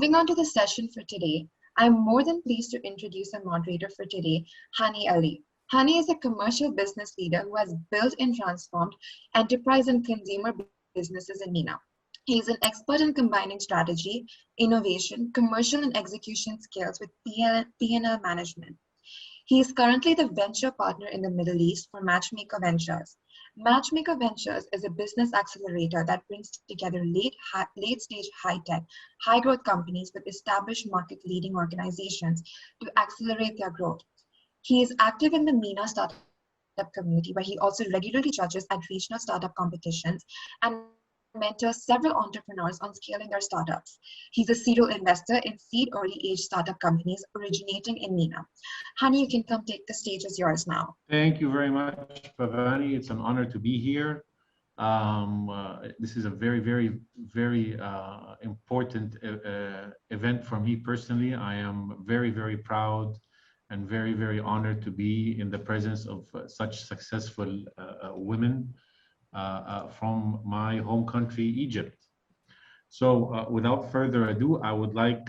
Moving on to the session for today, I'm more than pleased to introduce a moderator for today, Hany Ali. Hany is a commercial business leader who has built and transformed enterprise and consumer businesses in MENA. He is an expert in combining strategy, innovation, commercial and execution skills with P&L management. He is currently the venture partner in the Middle East for Matchmaker Ventures. Matchmaker Ventures is a business accelerator that brings together late-stage high-tech, high-growth companies with established market-leading organizations to accelerate their growth. He is active in the MENA startup community, where he also regularly judges at regional startup competitions and mentors several entrepreneurs on scaling their startups. He's a serial investor in seed early-age startup companies originating in MENA. Hany, you can come take the stage is yours now. Thank you very much, Fahmy. It's an honor to be here. This is a very important event for me personally. I am very proud and very honored to be in the presence of such successful women from my home country, Egypt. So without further ado,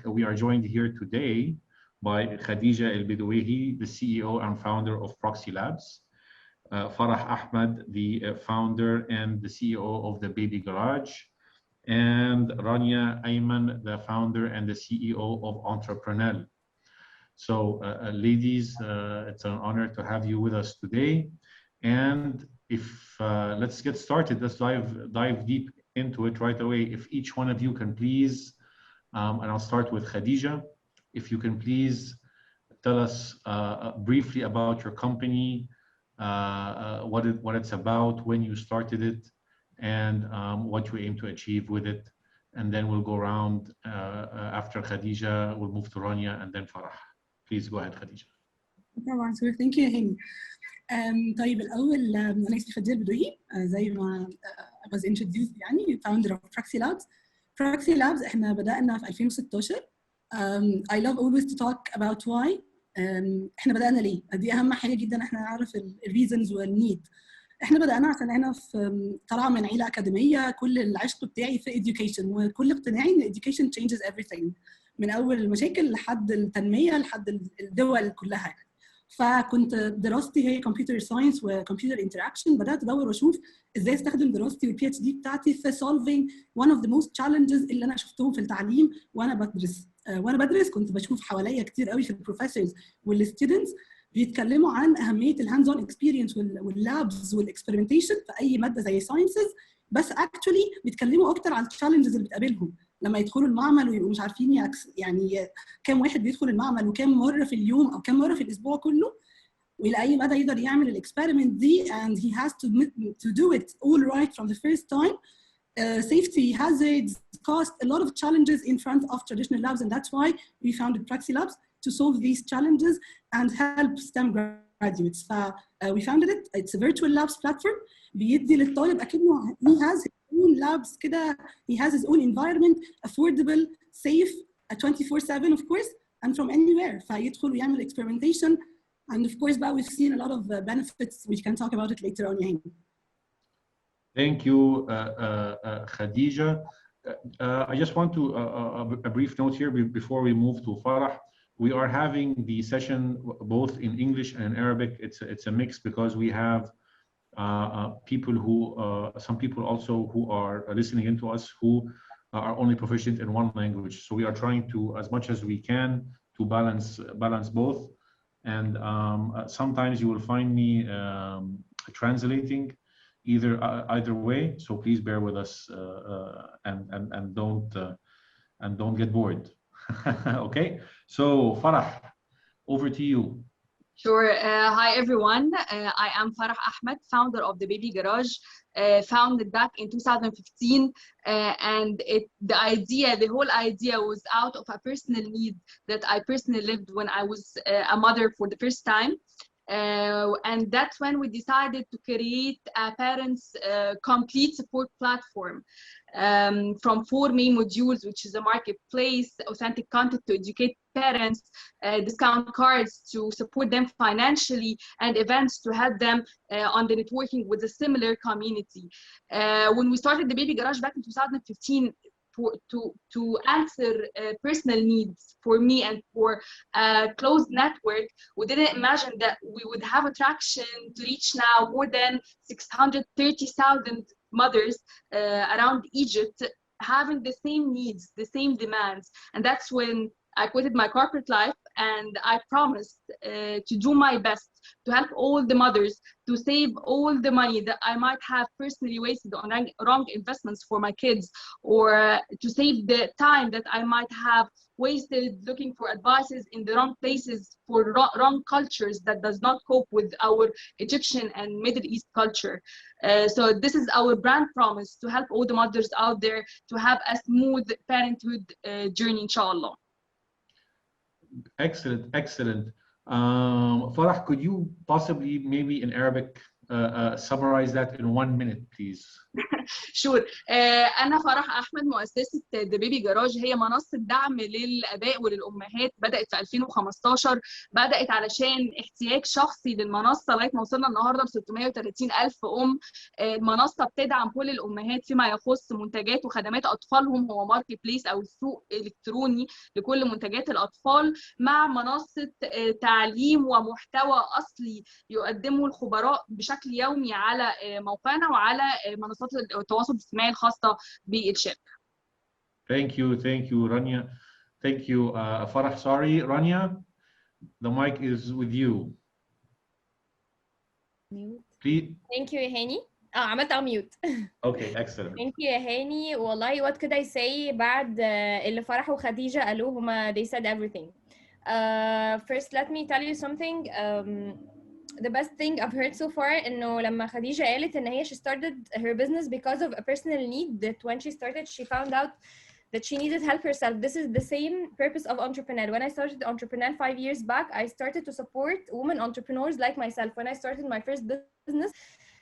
we are joined here today by Khadija Elbedweihy, the CEO and founder of Praxilabs, Ahmed, the founder and the CEO of the Baby Garage, and Rania Ayman, the founder and the CEO of Entreprenelle. So ladies, it's an honor to have you with us today. And let's get started. Let's dive deep into it right away. If each one of you can please, and I'll start with Khadija, if you can please tell us briefly about your company, what it's about, when you started it, and what you aim to achieve with it. And then we'll go around after Khadija, we'll move to Rania and then Farah. Please go ahead, Khadija. طبعا ثانك يو هاني. طيب الأول أنا اسمي خديجة البدويهي زي ما was introduced يعني founder of Praxilabs. Praxilabs إحنا بدأنا في 2016. I love always to talk about why. إحنا بدأنا ليه؟ دي أهم حاجة جدا إحنا نعرف ال reasons والنيد. إحنا بدأنا عشان إحنا في طلع من عيلة أكاديمية، كل العشق بتاعي في education وكل اقتناعي إن education changes everything. من أول المشاكل لحد التنمية لحد الدول كلها. فكنت دراستي هي كمبيوتر ساينس وكمبيوتر انتراكشن. بدات ادور واشوف ازاي استخدم دراستي والبي اتش دي بتاعتي في solving one of the most challenges اللي انا شفتهم في التعليم وانا بدرس. كنت بشوف حواليا كتير قوي في البروفيسورز والستودنتس بيتكلموا عن اهميه الهاندز اون اكسبيرينس واللابز والاكسبيرمنتيشن في اي ماده زي ساينسز، بس اكشولي بيتكلموا اكتر على التشالنجز اللي بتقابلهم لما يدخلوا المعمل ويبقوا مش عارفين يعني كم واحد بيدخل المعمل وكم مره في اليوم او كم مره في الاسبوع كله، والى اي مدى يقدر يعمل الاكسبيرمنت دي and he has to do it all right from the first time. Safety hazards, cost, a lot of challenges in front of traditional labs, and that's why we founded Praxilabs to solve these challenges and help STEM graduates. We founded it. It's a virtual labs platform. بيدي للطالب أكنه he has his own labs كده, he has his own environment, affordable, safe, 24/7 of course, and from anywhere. فيدخل ويعمل experimentation, and of course we've seen a lot of benefits. We can talk about it later on. Thank you, Khadija. I just want to a brief note here before we move to Farah. We are having the session both in English and Arabic. It's a mix because we have people who some people also who are listening into us who are only proficient in one language. So we are trying to, as much as we can, to balance both. And sometimes you will find me translating either way. So please bear with us and don't get bored. Okay. So Farah, over to you. Sure. Hi everyone. I am Farah Ahmed, founder of the Baby Garage, founded back in 2015, and the whole idea was out of a personal need that I personally lived when I was a mother for the first time. And that's when we decided to create a parents' complete support platform from 4 main modules, which is a marketplace, authentic content to educate parents, discount cards to support them financially, and events to help them on the networking with a similar community. When we started the Baby Garage back in 2015, to answer personal needs for me and for a closed network. We didn't imagine that we would have attraction to reach now more than 630,000 mothers around Egypt having the same needs, the same demands. And that's when I quitted my corporate life, and I promised to do my best to help all the mothers to save all the money that I might have personally wasted on wrong investments for my kids, or to save the time that I might have wasted looking for advices in the wrong places for wrong cultures that does not cope with our Egyptian and Middle East culture. So this is our brand promise, to help all the mothers out there to have a smooth parenthood journey, inshallah. Excellent, excellent. Farah, could you possibly, maybe in Arabic, summarize that in 1 minute, please? Sure. أنا فرح أحمد، مؤسسة The Baby Garage. هي منصة دعم للآباء وللأمهات، بدأت في 2015. بدأت علشان احتياج شخصي للمنصة لغاية ما وصلنا النهارده ل 630,000 أم. المنصة بتدعم كل الأمهات فيما يخص منتجات وخدمات أطفالهم. هو ماركت بليس أو سوق إلكتروني لكل منتجات الأطفال، مع منصة تعليم ومحتوى أصلي يقدمه الخبراء بشكل يومي على موقعنا وعلى منصات التواصل الاجتماعي الخاصة بالشركة. Thank you, Rania. Thank you, Farah. Sorry, Rania, the mic is with you. Mute. Please. Thank you, Hany. عملت mute. Okay, excellent. Thank you, Hany. والله what could I say بعد اللي فرح وخديجة قالوه، هما they said everything. First, let me tell you something. The best thing I've heard so far إنه لما خديجة قالت إن هي she started her business because of a personal need, that when she started she found out that she needed help herself. This is the same purpose of Entreprenelle. When I started Entreprenelle 5 years back, I started to support women entrepreneurs like myself. When I started my first business,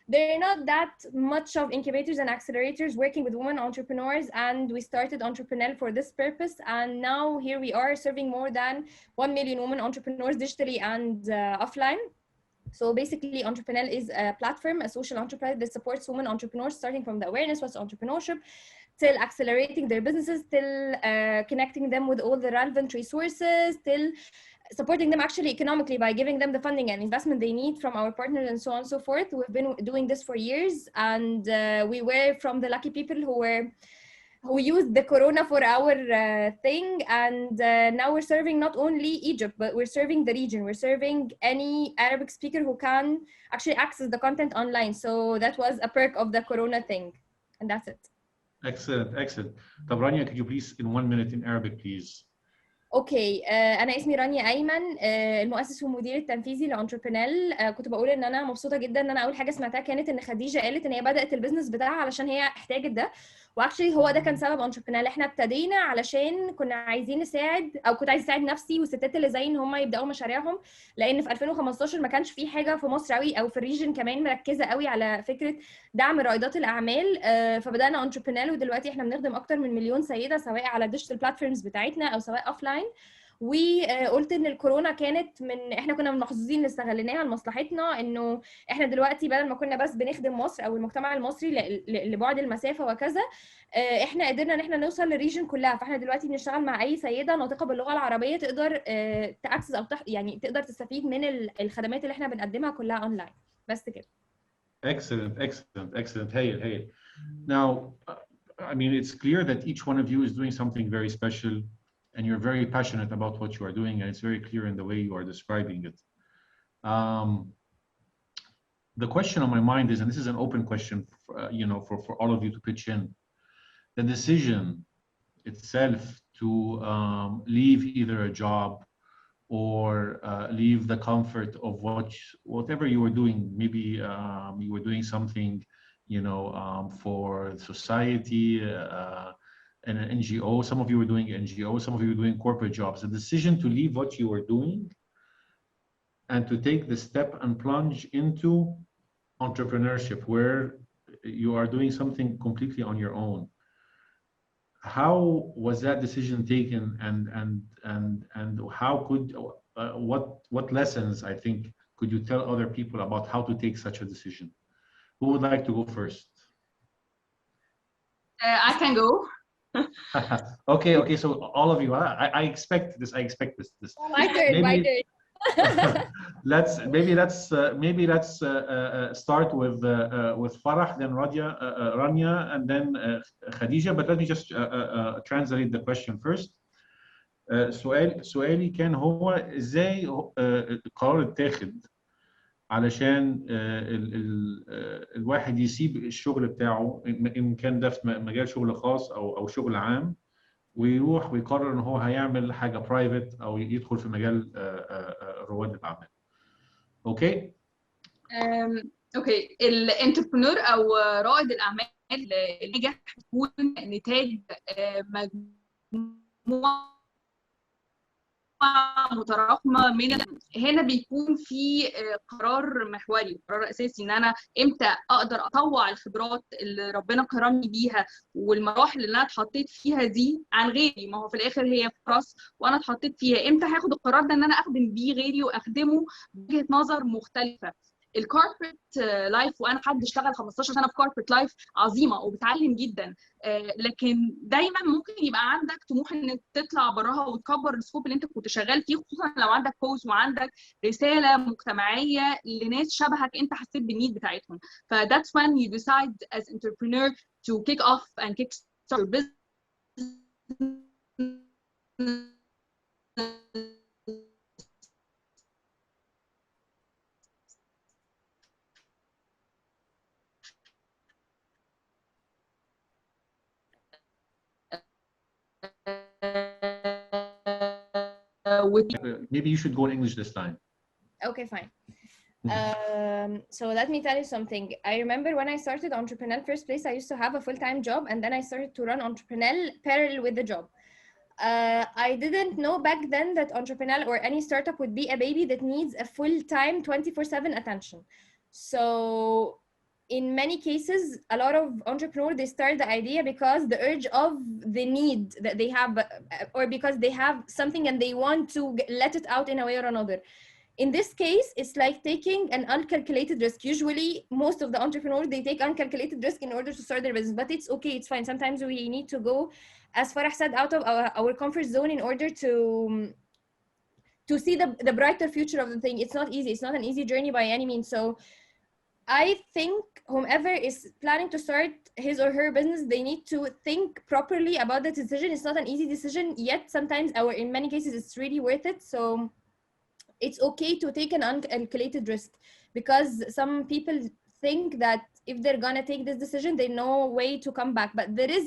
there are not that much of incubators and accelerators working with women entrepreneurs, and we started Entreprenelle for this purpose. And now here we are serving more than 1 million women entrepreneurs digitally and offline. So basically, Entreprenelle is a platform, a social enterprise that supports women entrepreneurs, starting from the awareness what's entrepreneurship, till accelerating their businesses, till connecting them with all the relevant resources, till supporting them actually economically by giving them the funding and investment they need from our partners and so on and so forth. We've been doing this for years, and we were from the lucky people who used the corona for our thing, and now we're serving not only Egypt, but we're serving the region. We're serving any Arabic speaker who can actually access the content online. So that was a perk of the corona thing, and that's it. Excellent, excellent. طب Rania, could you please in 1 minute in Arabic, please? اوكي انا اسمي رانيا ايمن، المؤسس والمدير التنفيذي لانتربرينيل. كنت بقول ان انا مبسوطه جدا ان انا اول حاجه سمعتها كانت ان خديجه قالت ان هي بدات البيزنس بتاعها علشان هي احتاجت ده، واكشلي هو ده كان سبب انتربرينيل. احنا ابتدينا علشان كنا عايزين نساعد، او كنت عايزه اساعد نفسي والستات اللي زي ان هم يبداوا مشاريعهم، لان في 2015 ما كانش في حاجه في مصر قوي او في الريجن كمان مركزه قوي على فكره دعم رائدات الاعمال. فبدانا انتربرينيل، ودلوقتي احنا بنخدم اكتر من 1,000,000 سيده سواء على الديجيتال بلاتفورمز بتاعتنا او سواء اوفلاين. وقلت ان الكورونا كانت من احنا كنا محظوظين اللي استغليناها لمصلحتنا، انه احنا دلوقتي بدل ما كنا بس بنخدم مصر او المجتمع المصري لبعد المسافه وكذا، احنا قدرنا ان احنا نوصل للريجن كلها. فاحنا دلوقتي بنشتغل مع اي سيده ناطقه باللغه العربيه تقدر تاكسس او يعني تقدر تستفيد من الخدمات اللي احنا بنقدمها كلها اونلاين. بس كده. Excellent. هايل. Now, I mean, it's clear that each one of you is doing something very special, and you're very passionate about what you are doing, and it's very clear in the way you are describing it. The question on my mind is, and this is an open question, for all of you to pitch in, the decision itself to leave either a job or leave the comfort of whatever you were doing. Maybe you were doing something, for society. In an NGO, some of you were doing NGO, some of you were doing corporate jobs. The decision to leave what you were doing and to take the step and plunge into entrepreneurship, where you are doing something completely on your own. How was that decision taken, and how could what lessons, I think, could you tell other people about how to take such a decision? Who would like to go first? I can go. Okay. So all of you, I expect this. I expect this. My turn. My turn. let's start with Farah, then Rania, and then Khadija. But let me just translate the question first. سؤالي كان هو ازاي القرار اتاخد علشان الواحد يسيب الشغل بتاعه ان كان ده في مجال شغل خاص او شغل عام، ويروح ويقرر ان هو هيعمل حاجه برايفت او يدخل في مجال رواد الاعمال. اوكي اوكي الانتربرنور او رائد الاعمال الناجح بيكون نتاج مجموعه متراكمه من هنا بيكون في قرار محوري، قرار اساسي ان انا امتى اقدر اطوع الخبرات اللي ربنا كرمني بيها والمراحل اللي انا اتحطيت فيها دي عن غيري. ما هو في الاخر هي فرص وانا اتحطيت فيها، امتى هاخد القرار ده ان انا اخدم بيه غيري واخدمه بوجهه نظر مختلفه. الكوربريت لايف، وانا حد اشتغل 15 سنه في كوربريت لايف عظيمه وبتعلم جدا، لكن دايما ممكن يبقى عندك طموح انك تطلع براها وتكبر السكوب اللي انت كنت شغال فيه، خصوصا لو عندك كوز وعندك رساله مجتمعيه لناس شبهك انت حسيت بالنيد بتاعتهم. ف that's when you decide as entrepreneur to kick off and kick start your business maybe you should go in English this time. Okay, fine. So let me tell you something. I remember when I started Entreprenelle first place, I used to have a full-time job, and then I started to run Entreprenelle parallel with the job. I didn't know back then that Entreprenelle or any startup would be a baby that needs a full-time 24/7 attention. So in many cases, a lot of entrepreneurs, they start the idea because the urge of the need that they have, or because they have something and they want to let it out in a way or another. In this case, it's like taking an uncalculated risk. Usually, most of the entrepreneurs, they take uncalculated risk in order to start their business, but it's okay, it's fine. Sometimes we need to go, as Farah said, out of our comfort zone in order to see the brighter future of the thing. It's not easy. It's not an easy journey by any means. So I think whomever is planning to start his or her business, they need to think properly about the decision. It's not an easy decision, yet sometimes, or in many cases, it's really worth it. So it's okay to take an uncalculated risk, because some people think that if they're gonna take this decision, there's no way to come back, but there is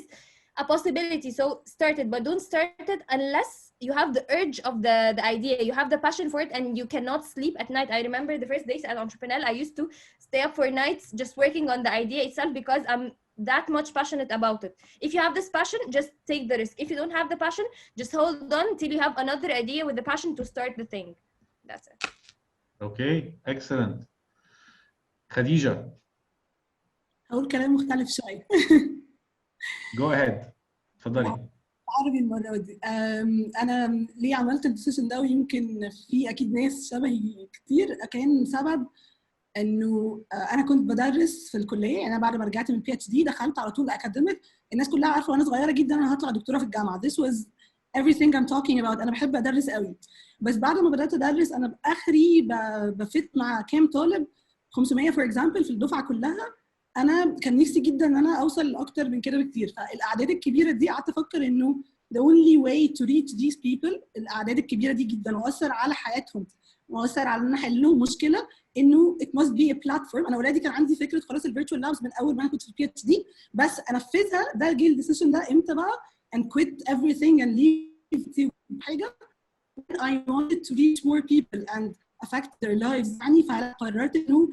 a possibility. So start it, but don't start it unless you have the urge of the idea, you have the passion for it, and you cannot sleep at night. I remember the first days at Entreprenelle, I used to stay up for nights just working on the idea itself, because I'm that much passionate about it. If you have this passion, just take the risk. If you don't have the passion, just hold on till you have another idea with the passion to start the thing. That's it. Okay, excellent. Khadija. هقول كلام مختلف شويه. Go ahead. اتفضلي. عربي المره دي. انا ليه عملت الديسيشن ده، ويمكن في اكيد ناس شبهي كتير، كان سبب انه انا كنت بدرس في الكليه. انا بعد ما رجعت من PhD دخلت على طول اكاديميك. الناس كلها عارفه وانا صغيره جدا انا هطلع دكتوره في الجامعه. This was everything I'm talking about. انا بحب ادرس قوي، بس بعد ما بدات ادرس انا باخري بفت مع كام طالب 500 for example في الدفعه كلها. انا كان نفسي جدا ان انا اوصل لاكتر من كده بكتير. فالاعداد الكبيره دي قعدت افكر انه the only way to reach these people، الاعداد الكبيره دي جدا، واثر على حياتهم واثر على ان انا احل لهم مشكله، انه it must be a platform. انا اوريدي كان عندي فكره خلاص الفيرتشوال لابس من اول ما انا كنت في PhD، بس انفذها. ده جه الديسيشن ده امتى بقى؟ and quit everything and leave حاجه I wanted to reach more people and affect their lives. يعني فقررت انه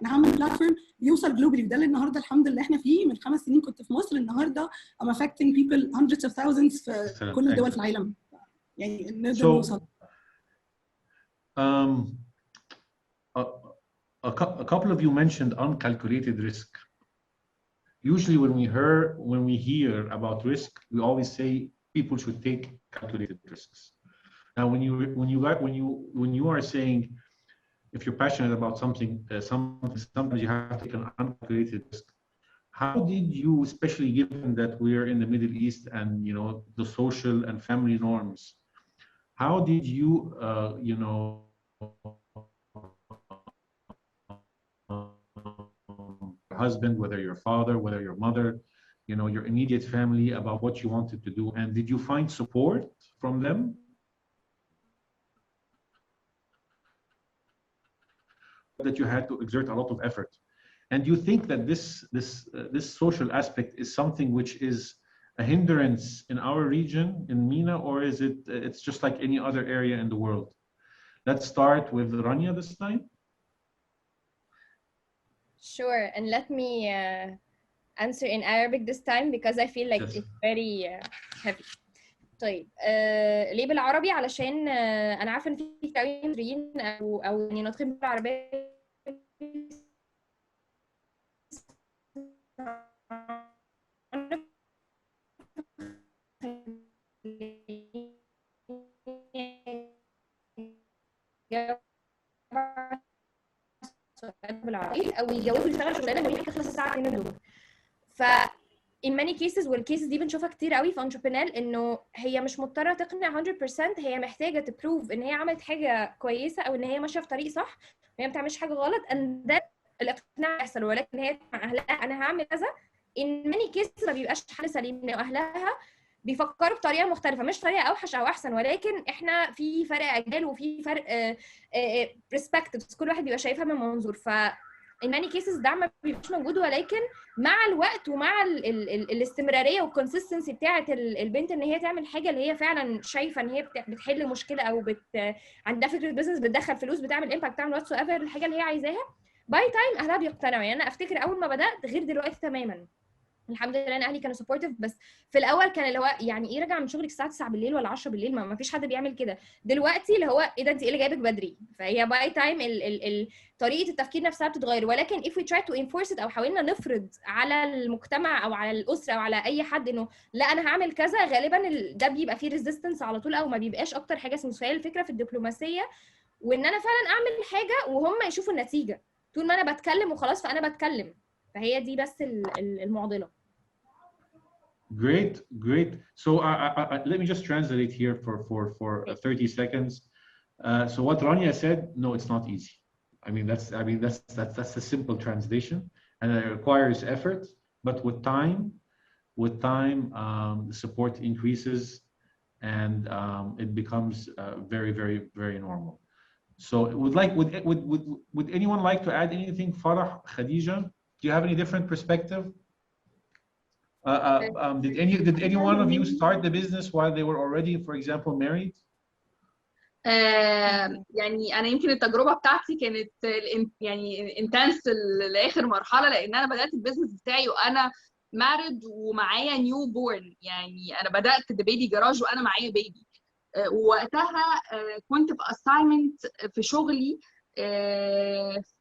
انا هعمل بلاتفورم يوصل جلوبالي. وده اللي النهارده الحمد لله احنا فيه. من 5 سنين كنت في مصر، النهارده I'm affecting people hundreds of thousands في كل الدول في العالم. يعني نقدر نوصل. A couple of you mentioned uncalculated risk. Usually when we hear about risk, we always say people should take calculated risks. Now when you are saying if you're passionate about something, sometimes you have to take an uncalculated risk. how did you, especially given that we are in the Middle East and the social and family norms, how did you husband, whether your father, whether your mother, your immediate family, about what you wanted to do, and did you find support from them? That you had to exert a lot of effort. And do you think that this social aspect is something which is a hindrance in our region, in MENA, or is it's just like any other area in the world? Let's start with Rania this time. Sure, and let me answer in Arabic this time because I feel like Yes. it's very heavy. طيب ليه بالعربي؟ علشان انا عارفه ان في كتير مصريين او يعني ناطقين بالعربيه بالعربي او يتجوزوا يشتغلوا شغلانه مريحه تخلص الساعه 2 الظهر. ف in many cases والكيسز دي بنشوفها كتير قوي في Entreprenelle انه هي مش مضطره تقنع 100%، هي محتاجه تبروف ان هي عملت حاجه كويسه او ان هي ماشيه في طريق صح وهي ما بتعملش حاجه غلط and then الاقناع يحصل. ولكن هي مع اهلها انا هعمل كذا in many cases ما بيبقاش حل سليم، لان اهلها بيفكروا بطريقه مختلفه، مش طريقه اوحش او احسن، ولكن احنا في فرق اجيال وفي فرق perspectives، كل واحد بيبقى شايفها من منظور. ف in many cases ده ما بيبقاش موجود، ولكن مع الوقت ومع الاستمراريه والكونسستنسي بتاعه البنت ان هي تعمل حاجه اللي هي فعلا شايفه ان هي بتحل مشكله او عندها فكره بزنس، بتدخل فلوس، بتعمل امباكت، بتعمل واتس ايفر الحاجه اللي هي عايزاها، باي تايم اهلها بيقتنعوا. يعني انا افتكر اول ما بدات غير دلوقتي تماما، الحمد لله انا اهلي كانوا سبورتيف، بس في الاول كان اللي هو يعني ايه راجعه من شغلك الساعه 9 بالليل ولا 10 بالليل، ما فيش حد بيعمل كده. دلوقتي اللي هو ايه ده انت ايه اللي جايبك بدري؟ فهي باي تايم طريقه التفكير نفسها بتتغير. ولكن if we try to enforce it او حاولنا نفرض على المجتمع او على الاسره او على اي حد انه لا انا هعمل كذا، غالبا ده بيبقى فيه ريزيستنس على طول او ما بيبقاش اكتر حاجه اسمها. فهي الفكره في الدبلوماسيه وان انا فعلا اعمل حاجه وهم يشوفوا النتيجه. طول ما انا بتكلم وخلاص فانا بتكلم، فهي دي بس المعضله. Great, great. So let me just translate here for 30 seconds. So what Rania said, no, it's not easy. That's a simple translation, and it requires effort. But with time, the support increases, and it becomes very, very, very normal. So would anyone like to add anything? Farah, Khadija, do you have any different perspective? Did any one of you start the business while they were already, for example, married? يعني انا يمكن التجربه بتاعتي كانت يعني انتنس لاخر مرحله، لان انا بدات البيزنس بتاعي وانا مارد ومعايا نيو بورن. يعني انا بدات ببيبي جراج وانا معايا بيبي. ووقتها كنت في اساينمنت في شغلي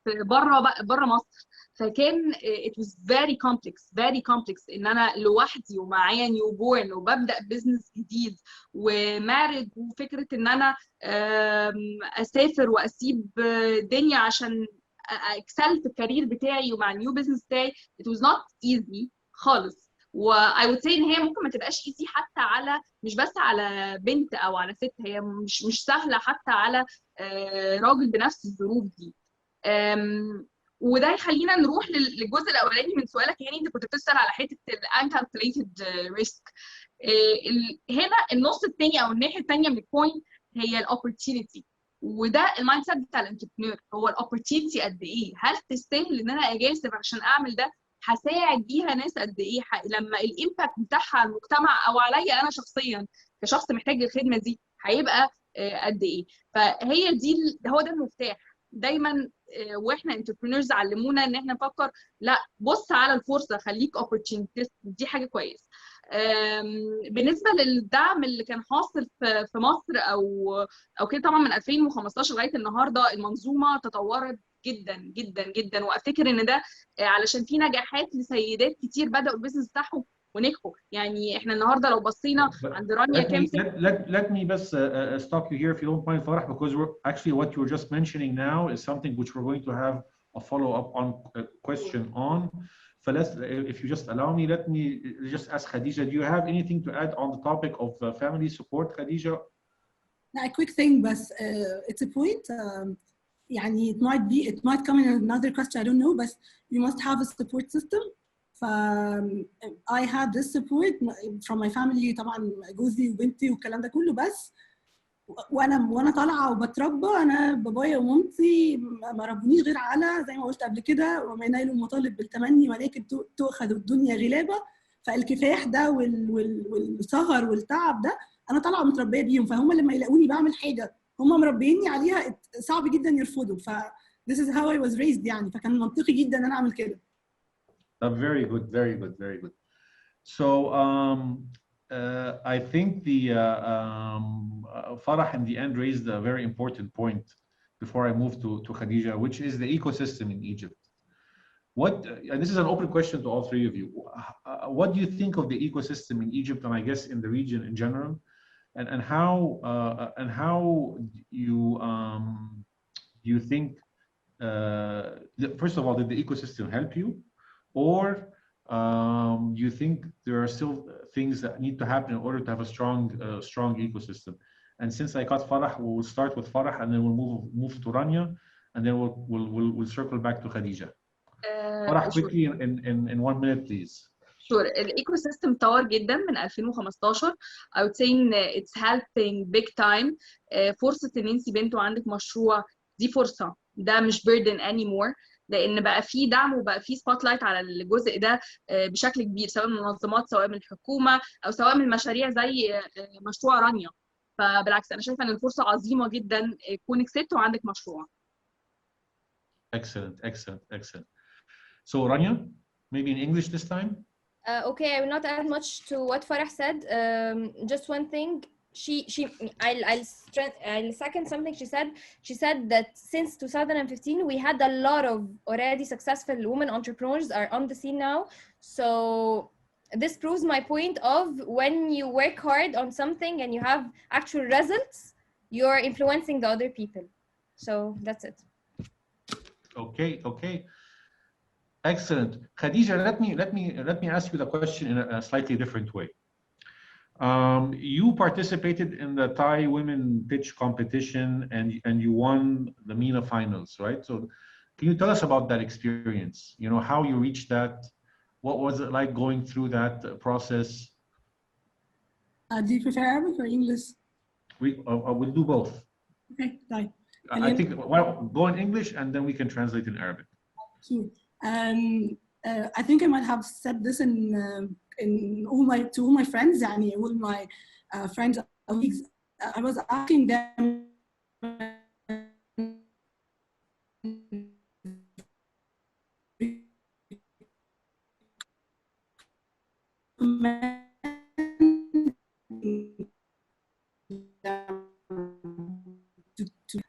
في بره مصر، فكان it was very complex ان انا لوحدي ومعايا نيو بورن وببدا بزنس جديد ومارد، وفكره ان انا اسافر واسيب دنيا عشان اكسل في الكارير بتاعي ومع النيو بزنس بتاعي. it was not easy خالص. و I would say ان هي ممكن ما تبقاش ايزي حتى على مش بس على بنت او على ست، هي مش سهله حتى على راجل بنفس الظروف دي. وده يخلينا نروح للجزء الاولاني من سؤالك. يعني انت كنت بتسال على حته الانكالكوليتد ريسك. هنا النص الثاني او الناحيه الثانيه من الكوين هي الاوبورتيونيتي، وده المايند سيت بتاع الانتربرنور. هو الاوبورتيونيتي قد ايه؟ هل تستاهل ان انا اجازف عشان اعمل ده؟ هساعد بيها ناس قد ايه؟ لما الامباكت بتاعها على المجتمع او عليا انا شخصيا كشخص محتاج الخدمه دي هيبقى قد ايه؟ فهي دي هو ده المفتاح دايما. واحنا انتربرينورز علمونا ان احنا نفكر لا بص على الفرصه، خليك اوبورتيونيتيست، دي حاجه كويس. بالنسبه للدعم اللي كان حاصل في مصر او كده، طبعا من 2015 لغايه النهارده المنظومه تطورت جدا جدا جدا. وافتكر ان ده علشان في نجاحات لسيدات كتير بداوا البيزنس بتاعهم ونجحوا. يعني احنا النهارده لو بصينا عند رانيا كام let me best stop you here if you don't mind, Farah, because actually what you're just mentioning now is something which we're going to have a follow-up on question on. if you just allow me, let me just ask Khadija, do you have anything to add on the topic of family support, Khadija? A quick thing, but it's a point. يعني it might come in another question, I don't know, but you must have a support system. I had this support from my family طبعا جوزي وبنتي والكلام ده كله، بس وانا طالعه وبتربى انا بابايا ومامتي ما ربونيش غير على زي ما قلت قبل كده وما ينال المطالب بالتمني ولكن تؤخذ الدنيا غلابه. فالكفاح ده والسهر والتعب ده انا طالعه متربيه بيهم، فهم لما يلاقوني بعمل حاجه هم مربيني عليها صعب جدا يرفضوا. ف this is how I was raised يعني، فكان منطقي جدا ان انا اعمل كده. Very good, very good, very good. So I think the Farah in the end raised a very important point before I move to Khadija, which is the ecosystem in Egypt. And this is an open question to all three of you. What do you think of the ecosystem in Egypt, and I guess in the region in general, and how you think? First of all, did the ecosystem help you, or do you think there are still things that need to happen in order to have a strong ecosystem? And since I got Farah, we'll start with Farah, and then we'll move to Rania, and then we'll circle back to Khadija. Farah, quickly in 1 minute, please. Sure. الايكو سيستم طور جدا من 2015. I would say it's helping big time. فرصه ان انت بنت وعندك مشروع دي فرصه، ده مش burden anymore، لان بقى في دعم وبقى في سبوت لايت على الجزء ده بشكل كبير، سواء من المنظمات سواء من الحكومه او سواء من المشاريع زي مشروع رانيا. فبالعكس انا شايفه ان الفرصه عظيمه جدا كونك ست وعندك مشروع. Excellent, excellent, excellent. So Rania, maybe in English this time. Okay, I will not add much to what Farah said. Just one thing. I'll second something she said. She said that since 2015 we had a lot of already successful women entrepreneurs are on the scene now. So this proves my point of when you work hard on something and you have actual results, you're influencing the other people. So that's it. Okay. Excellent. Khadija, let me ask you the question in a slightly different way. You participated in the TiE Women Pitch competition and you won the MENA finals, right? So can you tell us about that experience? You know, how you reached that? What was it like going through that process? Do you prefer Arabic or English? We'll do both. Okay, fine. I think, well, go in English and then we can translate in Arabic. Sure. I think I might have said this to all my friends, يعني all my friends. I was asking them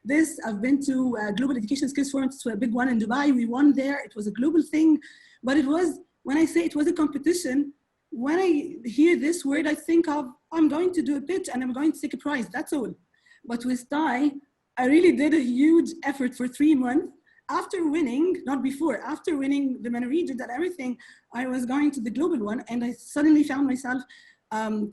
this. I've been to Global Education Skills Forum, to a big one in Dubai. We won there. It was a global thing, but it was, when I say it was a competition, when I hear this word, I think of I'm going to do a pitch and I'm going to take a prize. That's all. But with TiE, I really did a huge effort for 3 months. After winning, not before, after winning the MENA region and everything, I was going to the global one, and I suddenly found myself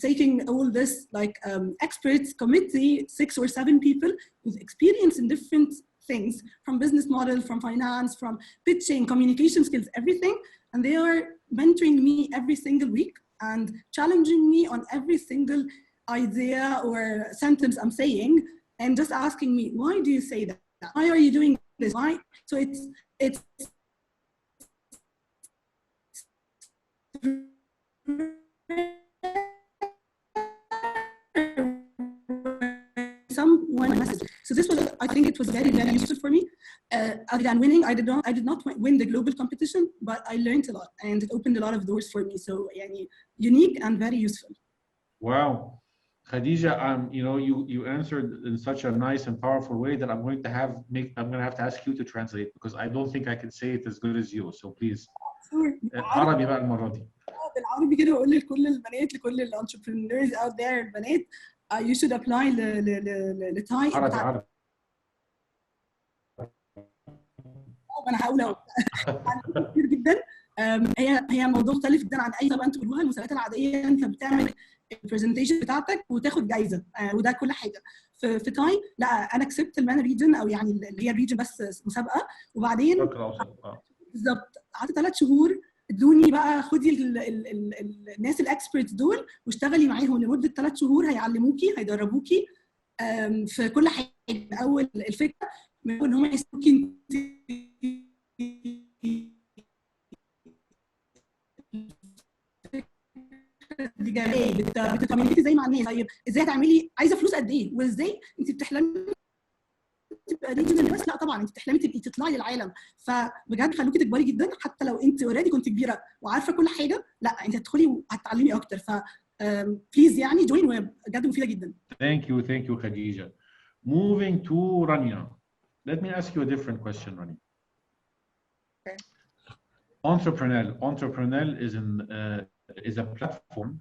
taking all this like experts committee, 6 or 7 people with experience in different things, from business model, from finance, from pitching, communication skills, everything. And they are mentoring me every single week and challenging me on every single idea or sentence I'm saying, and just asking me, why do you say that? Why are you doing this? Why? So it's so this was, I think it was very, very useful for me. Other than winning, I did not win the global competition, but I learned a lot and it opened a lot of doors for me. So yani, unique and very useful. Wow. Khadija, you know, you answered in such a nice and powerful way that I'm going to have to ask you to translate, because I don't think I can say it as good as you. So please. عربي بقى المرة دي. بالعربي كده اقول لكل البنات، لكل الانتربرينورز out there البنات you should apply لTiE. عربي. انا هقول كتير جدا هي موضوع مختلف جدا عن اي طبقه انتوا بتقولوها. المسابقات العاديه انت بتعمل البرزنتيشن بتاعتك وتاخد جايزه، وده كل حاجه. في تاي لا، انا كسبت المان ريجن، او يعني اللي هي الريجن بس مسابقه، وبعدين بالظبط قعدت 3 شهور ادوني بقى خدي الناس الاكسبرتس دول واشتغلي معاهم لمده 3 شهور، هيعلموكي هيدربوكي في كل حاجه. اول الفكره ان هم يسوقي دي جميله بتتعاملي زي مع الناس. طيب ازاي هتعملي، عايزه فلوس قد ايه، وازاي انت بتحلمي تبقى ريجنال بس؟ لا طبعا انت بتحلمي تبقي تطلعي للعالم. فبجد خلوكي تكبري جدا، حتى لو انت اوريدي كنت كبيره وعارفه كل حاجه، لا انت هتدخلي وهتتعلمي اكتر. ف بليز يعني جوين، وبجد مفيده جدا. Thank you Khadija. Moving to Rania. Let me ask you a different question, Rania. Okay. Entreprenelle is a platform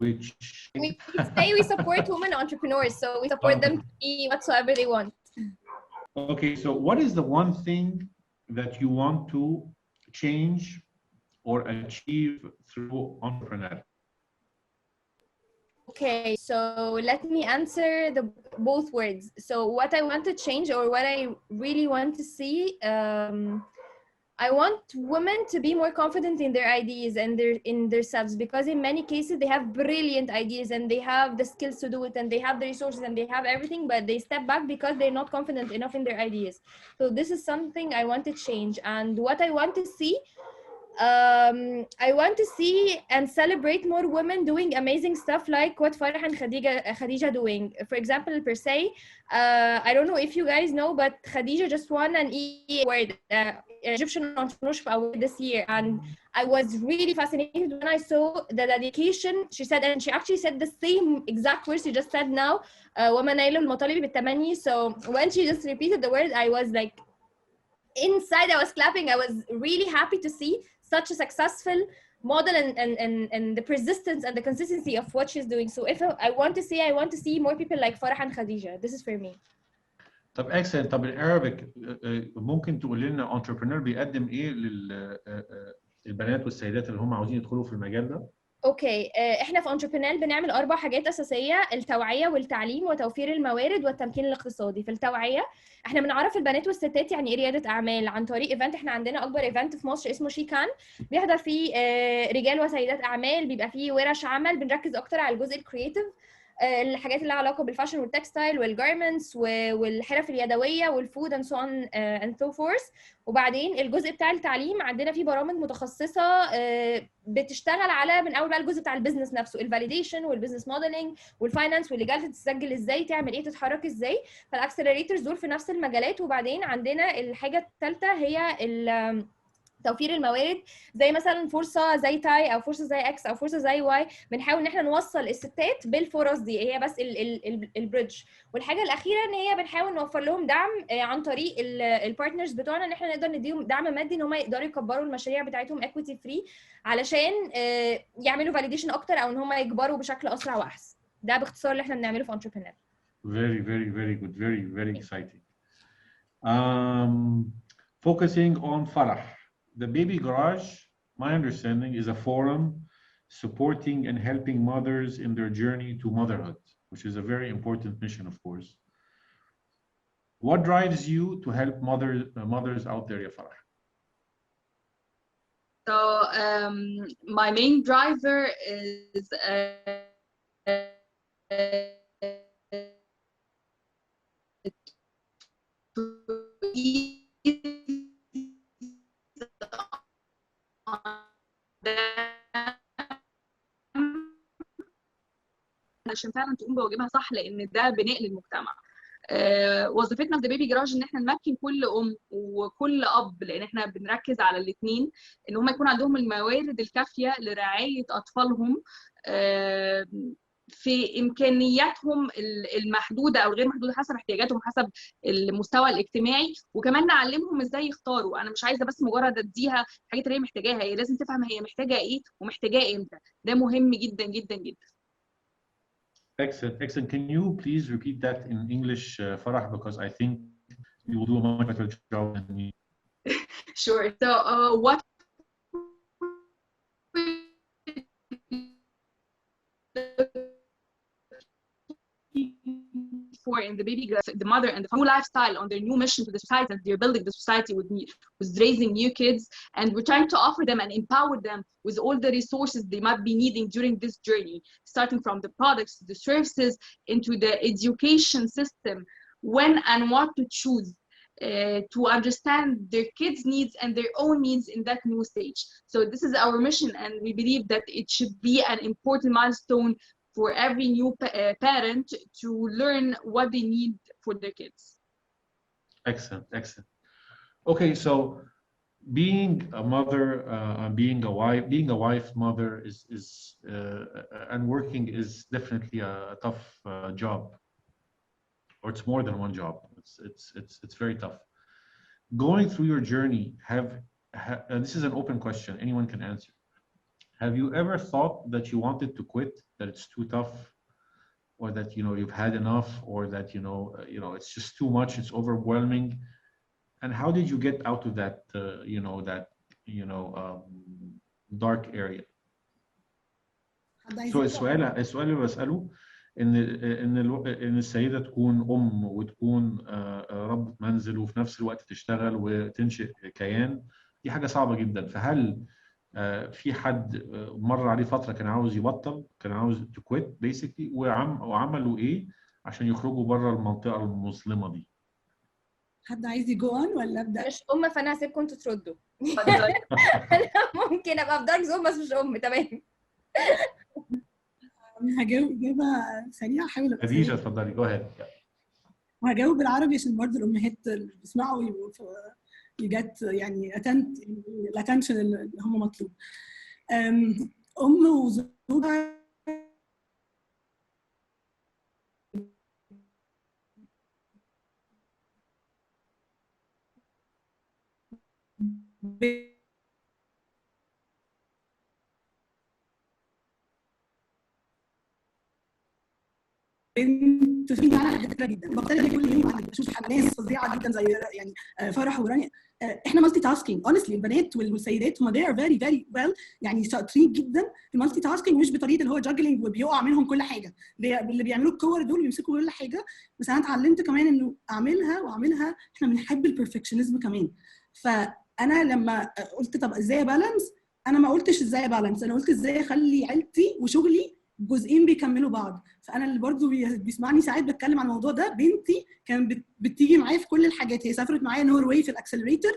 which we say we support women entrepreneurs, so we support them to be whatsoever they want. Okay, so what is the one thing that you want to change or achieve through Entreprenelle? Okay, so let me answer both words. So what I want to change, or what I really want to see, I want women to be more confident in their ideas and in themselves, because in many cases they have brilliant ideas and they have the skills to do it and they have the resources and they have everything, but they step back because they're not confident enough in their ideas. So this is something I want to change. And what I want to see, I want to see and celebrate more women doing amazing stuff like what Farah and Khadija doing. For example, per se, I don't know if you guys know, but Khadija just won an EE award, Egyptian Entrepreneurship Award this year, and I was really fascinated when I saw the dedication she said, and she actually said the same exact words you just said now, وَمَنَيْلُ الْمَطَالِبِ بِالتَّمَنِّي. So when she just repeated the word, I was like, inside I was clapping. I was really happy to see such a successful model and the persistence and the consistency of what she's doing. So if I want to see more people like Farah and Khadija. This is for me. طب excellent. طب بالعربي ممكن تقول لنا entrepreneur بيقدم ايه للبنات والسيدات اللي هم عاوزين يدخلوا في المجال ده؟ اوكي، احنا في Entreprenelle بنعمل 4 حاجات اساسيه: التوعيه والتعليم وتوفير الموارد والتمكين الاقتصادي. في التوعيه احنا بنعرف البنات والستات يعني ايه رياده اعمال عن طريق ايفنت. احنا عندنا اكبر ايفنت في مصر اسمه شيكان، بيحضر فيه رجال وسيدات اعمال، بيبقى فيه ورش عمل، بنركز اكتر على الجزء الكرييتيف، الحاجات اللي لها علاقه بالفاشن والتكستايل والجارمنتس والحرف اليدويه والفود اند سو اون اند سو فورث. وبعدين الجزء بتاع التعليم عندنا فيه برامج متخصصه بتشتغل على من اول بقى الجزء بتاع البيزنس نفسه، الفاليديشن والبيزنس موديلنج والفاينانس والليجاليتي، تسجل ازاي، تعمل ايه، تتحرك ازاي. فالاكسلريتورز دول في نفس المجالات. وبعدين عندنا الحاجه الثالثه هي توفير الموارد، زي مثلا فرصه زي تاي او فرصه زي اكس او فرصه زي واي. بنحاول ان احنا نوصل الستات بالفرص دي، هي بس البريدج. والحاجه الاخيره ان هي بنحاول نوفر لهم دعم عن طريق البارتنرز بتوعنا، ان احنا نقدر نديهم دعم مادي ان هم يقدروا يكبروا المشاريع بتاعتهم اكويتي فري، علشان يعملوا فاليديشن اكتر او ان هم يكبروا بشكل اسرع واحسن. ده باختصار اللي احنا بنعمله في Entreprenelle. Very good, very exciting. Focusing on Farah. The Baby Garage, my understanding, is a forum supporting and helping mothers in their journey to motherhood, which is a very important mission, of course. What drives you to help mothers out there, ya Farah? So my main driver is عشان فعلا تقوم بواجبها صح، لان ده بناء للمجتمع. وظيفتنا في بيبي جراج ان احنا نمكن كل ام وكل اب، لان احنا بنركز على الاثنين، ان هم يكون عندهم الموارد الكافيه لرعايه اطفالهم في امكانياتهم المحدوده او غير محدوده حسب احتياجاتهم، حسب المستوى الاجتماعي. وكمان نعلمهم ازاي يختاروا. انا مش عايزه بس مجرد اديها الحاجات اللي هي محتاجاها، هي لازم تفهم هي محتاجه ايه ومحتاجاه امتى. ده مهم جدا جدا جدا. Excellent, excellent. Can you please repeat that in English, Farah, because I think you will do a much better job than me. Sure. So what for in the baby girl, the mother and the new lifestyle on their new mission to the society, and they're building the society with raising new kids, and we're trying to offer them and empower them with all the resources they might be needing during this journey, starting from the products, the services, into the education system, when and what to choose, to understand their kids' needs and their own needs in that new stage. So this is our mission, and we believe that it should be an important milestone for every new parent to learn what they need for their kids. Excellent, excellent. Okay, so being a mother, being a wife, mother and working is definitely a tough job, or it's more than one job. It's very tough. Going through your journey, and this is an open question, anyone can answer. Have you ever thought that you wanted to quit, that it's too tough, or that you've had enough, or that it's just too much, it's overwhelming? And how did you get out of that dark area? So السؤال اللي بسأله ان السيده تكون ام وتكون ربة منزل وفي نفس الوقت تشتغل وتنشئ كيان، دي حاجه صعبه جدا. فهل في حد مر عليه فتره كان عاوز يبطل، كان عاوز تكويت بيسكلي، وعملوا ايه عشان يخرجوا بره المنطقه المظلمه دي؟ حد عايز يجو اون ولا ابدا؟ مش ام، فانا هسيبكم انتوا تردوا. انا ممكن ابقى في دارك زون بس مش ام. تمام. هجاوب اجابه سريعه، احاول خديجه اتفضلي، جو اهيد. وهجاوب بالعربي عشان برضه الامهات اللي بيسمعوا يجت يعني الاتنشن اللي هم مطلوب. ام وزوجها بنت فيها كتير جدا، بختار كل يوم بشوف ناس فظيعه جدا زي يعني فرح ورانيا. احنا مالتي تاسكينج، اونستلي البنات والسيدات هم they are very very well، يعني شاطرين جدا في المالتي تاسكينج، مش بطريقه اللي هو جاجلينج وبيقع منهم كل حاجه، اللي بيعملوا الكور دول بيمسكوا كل حاجه. بس انا اتعلمت كمان انه اعملها. احنا بنحب البرفكشنزم كمان. فانا لما قلت طب ازاي بالانس، انا ما قلتش ازاي بالانس، انا قلت ازاي اخلي عيلتي وشغلي جزئين بيكملوا بعض. فانا اللي برضو بيسمعني ساعات بتكلم عن الموضوع ده، بنتي كانت بتيجي معايا في كل الحاجات. هي سافرت معايا نوروي في الاكسلريتور،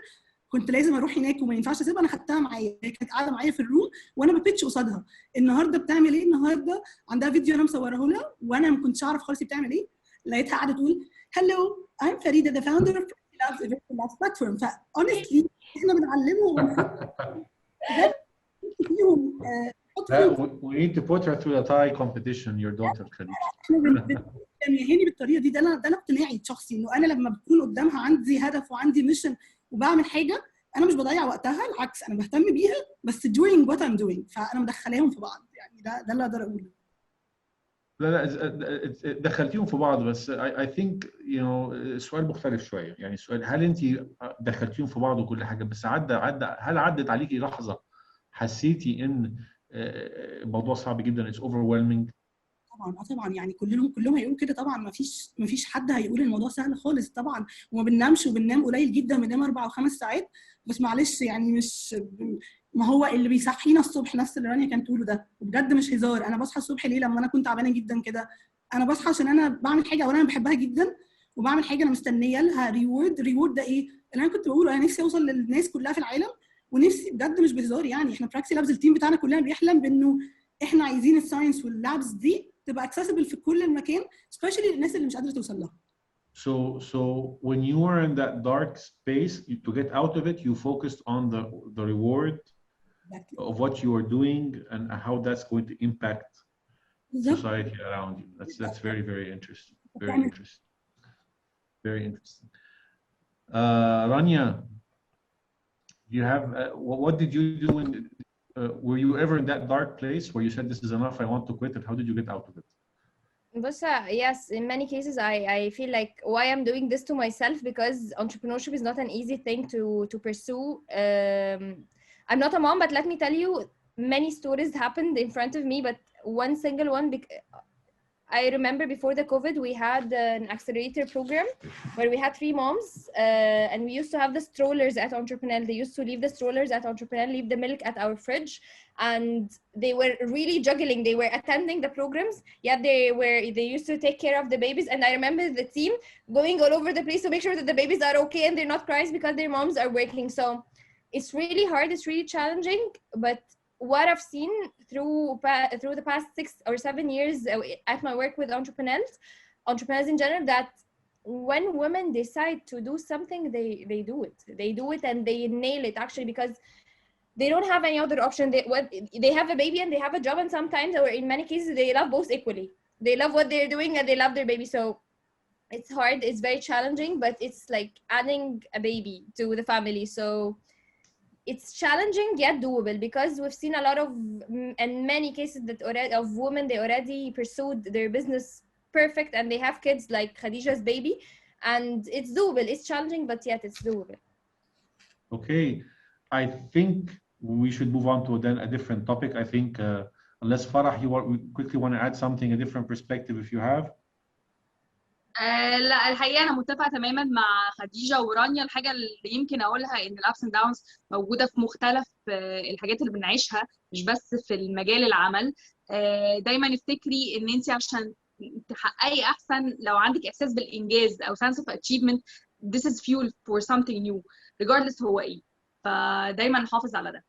كنت لازم اروح هناك وما ينفعش اسيبها، انا خدتها معايا، هي كانت قاعده معايا في الروم وانا ببيتش قصادها النهارده بتعمل ايه، النهارده عندها فيديو انا مصوره لها وانا ما كنتش اعرف خالص بتعمل ايه، لقيتها قاعده تقول هلو I'm فريده the founder of Praxilabs platform. فاونستلي احنا بنعلمهم بجد فيهم. We need to put her through the TiE competition, your daughter Khadija. يعني هاني بالطريقه دي، ده انا اقتناعي الشخصي، انه انا لما بكون قدامها عندي هدف وعندي ميشن وبعمل حاجه، انا مش بضيع وقتها، العكس انا بهتم بيها بس doing what I'm doing. فانا مدخلاهم في بعض، يعني ده اللي اقدر اقوله. لا دخلتيهم في بعض، بس I think السؤال مختلف شويه. يعني السؤال هل انت دخلتيهم في بعض وكل حاجه، بس هل عدت عليكي لحظه حسيتي ان الموضوع صعب جدا، it's overwhelming؟ طبعا يعني كلهم هيقولوا كده طبعا، ما فيش حد هيقول الموضوع سهل خالص طبعا، وما بننامش وبننام قليل جدا، بننام 4 و5 ساعات بس معلش يعني مش، ما هو اللي بيصحينا الصبح نفس اللي رانيا كانت تقوله ده، وبجد مش هزار. انا بصحى الصبح ليه لما انا كنت تعبانه جدا كده؟ انا بصحى عشان انا بعمل حاجه اولا انا بحبها جدا، وبعمل حاجه انا مستنيه لها ريورد ده ايه اللي انا كنت بقوله، انا نفسي اوصل للناس كلها في العالم، ونفسي بجد مش بهزار يعني. احنا براكسي لابز التيم بتاعنا كلنا بيحلم بانه احنا عايزين الساينس واللابس دي تبقى accessible في كل المكان، especially للناس اللي مش قادره توصل لها. So when you are in that dark space, to get out of it, you focused on the reward of what you are doing and how that's going to impact society around you. That's very, very interesting. Very interesting. Very interesting. Rania, you have what did you do in? Were you ever in that dark place where you said this is enough, I want to quit, and how did you get out of it? Yes, in many cases I feel like why I'm doing this to myself, because entrepreneurship is not an easy thing to pursue. I'm not a mom, but let me tell you, many stories happened in front of me, but one single one, I remember before the COVID, we had an accelerator program where we had 3 moms, and we used to have the strollers at Entreprenelle. They used to leave the strollers at Entreprenelle, leave the milk at our fridge, and they were really juggling. They were attending the programs, yet they used to take care of the babies. And I remember the team going all over the place to make sure that the babies are okay and they're not crying because their moms are working. So it's really hard, it's really challenging, but what I've seen through the past 6 or 7 years at my work with entrepreneurs in general, that when women decide to do something, they do it and they nail it, actually, because they don't have any other option. They have a baby and they have a job, and sometimes, or in many cases, they love both equally. They love what they're doing and they love their baby. So it's hard, it's very challenging, but it's like adding a baby to the family. So it's challenging yet doable, because we've seen a lot of, in many cases, that already of women, they already pursued their business perfect and they have kids like Khadija's baby, and it's doable. It's challenging, but yet it's doable. Okay, I think we should move on to then a different topic. I think unless Farah, you quickly want to add something, a different perspective if you have. لا الحقيقه انا متفقه تماما مع خديجه ورانيا. الحاجه اللي يمكن اقولها ان الابس اند داونز موجوده في مختلف الحاجات اللي بنعيشها، مش بس في المجال العمل. دايما افتكري ان انت عشان تحققي احسن، لو عندك احساس بالانجاز او sense of achievement, this is fuel for something new regardless هو ايه. فدايما نحافظ على ده.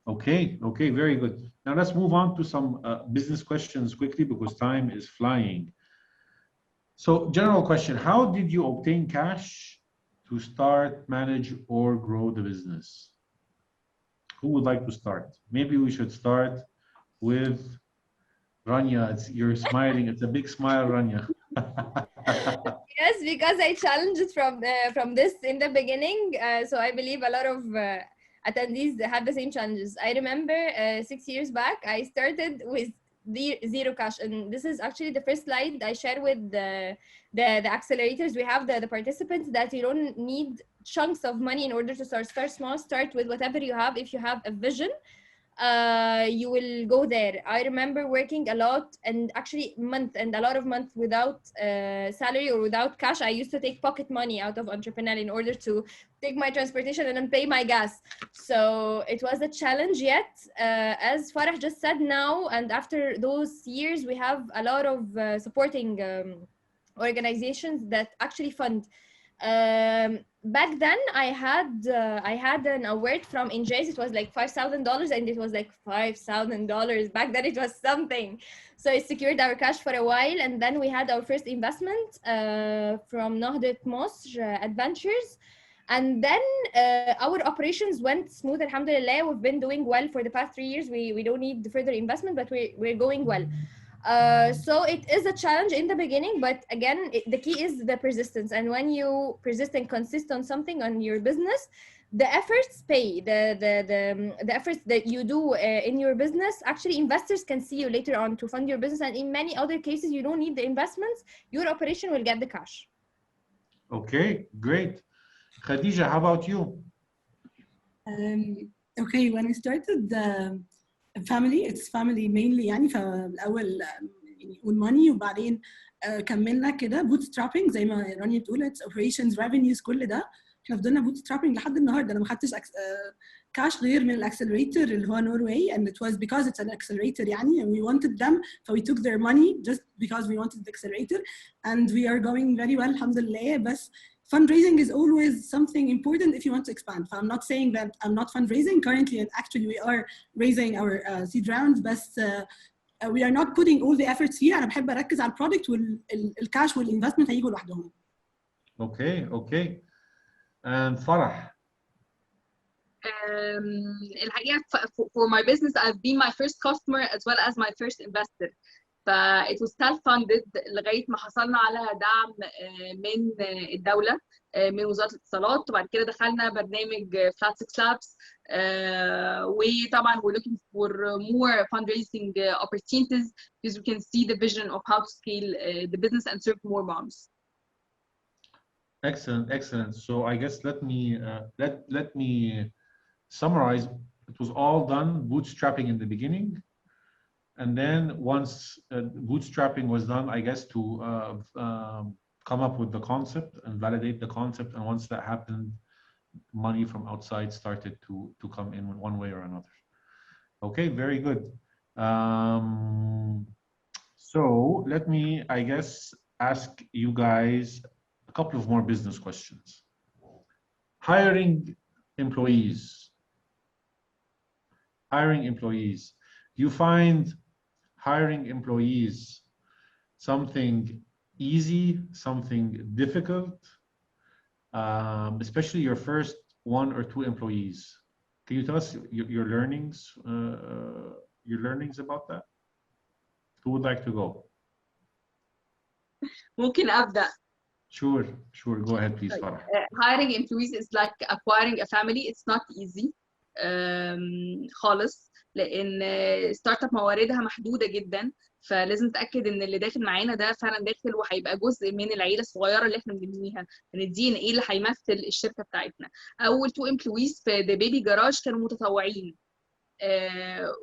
Okay, very good. Now let's move on to some business questions quickly because time is flying. So, general question, how did you obtain cash to start, manage, or grow the business? Who would like to start? Maybe we should start with Rania. You're smiling. It's a big smile, Rania. Yes, because I challenged from this in the beginning. So I believe a lot of attendees had the same challenges. I remember 6 years back, I started with zero cash, and this is actually the first slide I share with the accelerators. We have the participants that you don't need chunks of money in order to start small. Start with whatever you have. If you have a vision, you will go there. I remember working a lot, and actually a lot of months without salary or without cash. I used to take pocket money out of Entreprenelle in order to take my transportation and then pay my gas. So it was a challenge, yet as Farah just said now, and after those years, we have a lot of supporting organizations that actually fund. Back then I had an award from Injaz. It was like $5,000, and it was like $5,000 back then. It was something. So it secured our cash for a while, and then we had our first investment from Nahdat Mosr Adventures, and then our operations went smooth, alhamdulillah. We've been doing well for the past 3 years. We don't need further investment, but we're going well. So it is a challenge in the beginning, but again, the key is the persistence. And when you persist and consist on something, on your business, the efforts pay. The efforts that you do in your business, actually investors can see you later on to fund your business. And in many other cases, you don't need the investments. Your operation will get the cash. Okay, great. Khadija, how about you? Okay, when I started family, it's family mainly يعني. فالاول يعني اون ماني، وبعدين كملنا كده بوت سترابنج زي ما رانيا بتقول. it's operations revenues كل ده احنا فضلنا بوت سترابنج لحد النهارده. انا ما خدتش كاش غير من الاكسلريتور اللي هو نوروي، and it was because it's an accelerator يعني, and we wanted them, so we took their money just because we wanted the accelerator, and we are going very well alhamdulillah. بس fundraising is always something important if you want to expand. So I'm not saying that I'm not fundraising currently, and actually we are raising our seed rounds, but we are not putting all the efforts here. أنا بحب أركز على البرودكت والكاش والinvestment هيجوا لوحدهم. Okay. And Farah. الحقيقة for my business, I've been my first customer as well as my first investor. it was self-funded لغاية ما حصلنا على دعم من الدولة. من وزاره الاتصالات، وبعد كده دخلنا برنامج Flat6Labs. وطبعا we're looking for more fundraising opportunities because we can see the vision of how to scale the business and serve more moms. Excellent, excellent. So I guess let me summarize. It was all done bootstrapping in the beginning, and then once bootstrapping was done, I guess to come up with the concept and validate the concept, and once that happened, money from outside started to come in one way or another. Okay, very good. So let me, I guess, ask you guys a couple of more business questions. Hiring employees. Hiring employees. Do you find hiring employees something easy, something difficult, especially your first 1 or 2 employees? Can you tell us your learnings about that? Who would like to go? ممكن أبدأ. Sure. Go ahead, please, Farah. Hiring employees is like acquiring a family. It's not easy خالص، لأن ستارت اب مواردها محدودة جدا، فلازم نتأكد إن اللي داخل معانا ده فعلا داخل وهيبقى جزء من العيلة الصغيرة اللي احنا بنبنيها، من الدي ان ايه اللي هيمثل الشركة بتاعتنا. أول 2 employees في The Baby Garage كانوا متطوعين،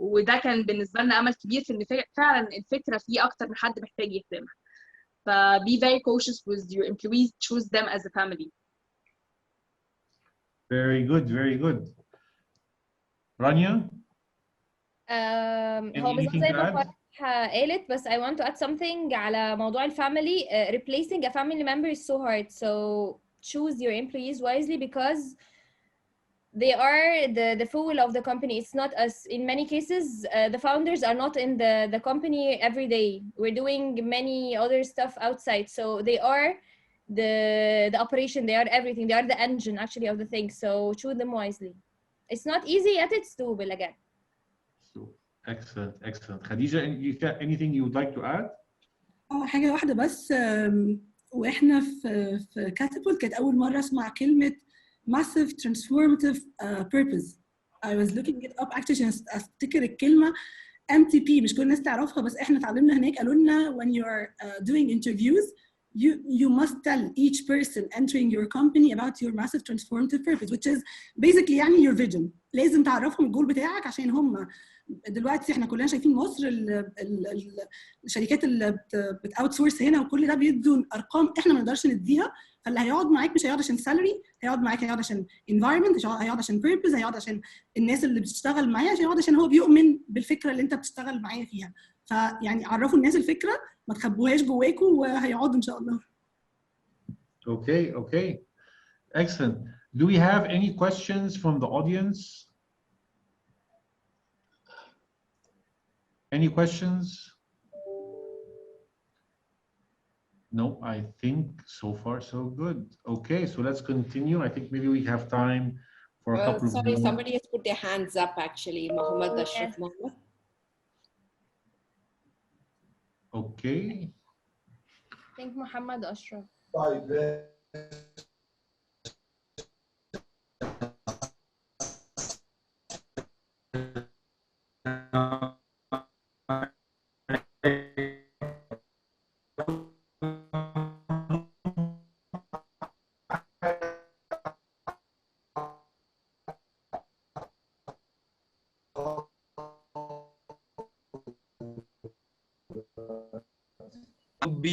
وده كان بالنسبة لنا أمل كبير في إن فعلا الفكرة فيه أكتر من حد محتاج يخدمها. ف be very cautious with your employees, choose them as a family. Very good. Rania? هو بالظبط زي ما فرح قالت، بس I want to add something على موضوع الفاميلي. Replacing a family member is so hard, so choose your employees wisely because they are the fuel of the company. It's not us. In many cases, the founders are not in the company every day. We're doing many other stuff outside, so they are the operation. They are everything. They are the engine actually of the thing. So choose them wisely. It's not easy, yet it's doable again. So excellent. Khadija, anything you would like to add? حاجة واحدة بس. واحنا في كاتابولت كانت أول مرة أسمع كلمة massive transformative purpose. I was looking it up actually عشان أفتكر الكلمة. MTP مش كل الناس تعرفها، بس احنا اتعلمنا هناك، قالوا لنا when you are doing interviews you must tell each person entering your company about your massive transformative purpose, which is basically يعني your vision. لازم تعرفهم الجول بتاعك، عشان هم دلوقتي احنا كلنا شايفين مصر الشركات اللي بتاوتسورس هنا وكل ده بيدوا ارقام احنا ما نقدرش نديها. فاللي هيقعد معاك مش هيقعد عشان سالري، هيقعد معاك هيقعد عشان environment، هيقعد عشان purpose، هيقعد عشان الناس اللي بتشتغل معاه، هيقعد عشان هو بيؤمن بالفكره اللي انت بتشتغل معايا فيها. فيعني عرفوا الناس الفكره، ما تخبوهاش جواكم، وهيقعدوا ان شاء الله. Okay. Excellent. Do we have any questions from the audience? Any questions? No, I think so far so good. Okay, so let's continue. I think maybe we have time for a couple of sorry, more. somebody has put their hands up actually. Mohammed Ashraf Mohammed. Okay. I think Mohammed Ashraf.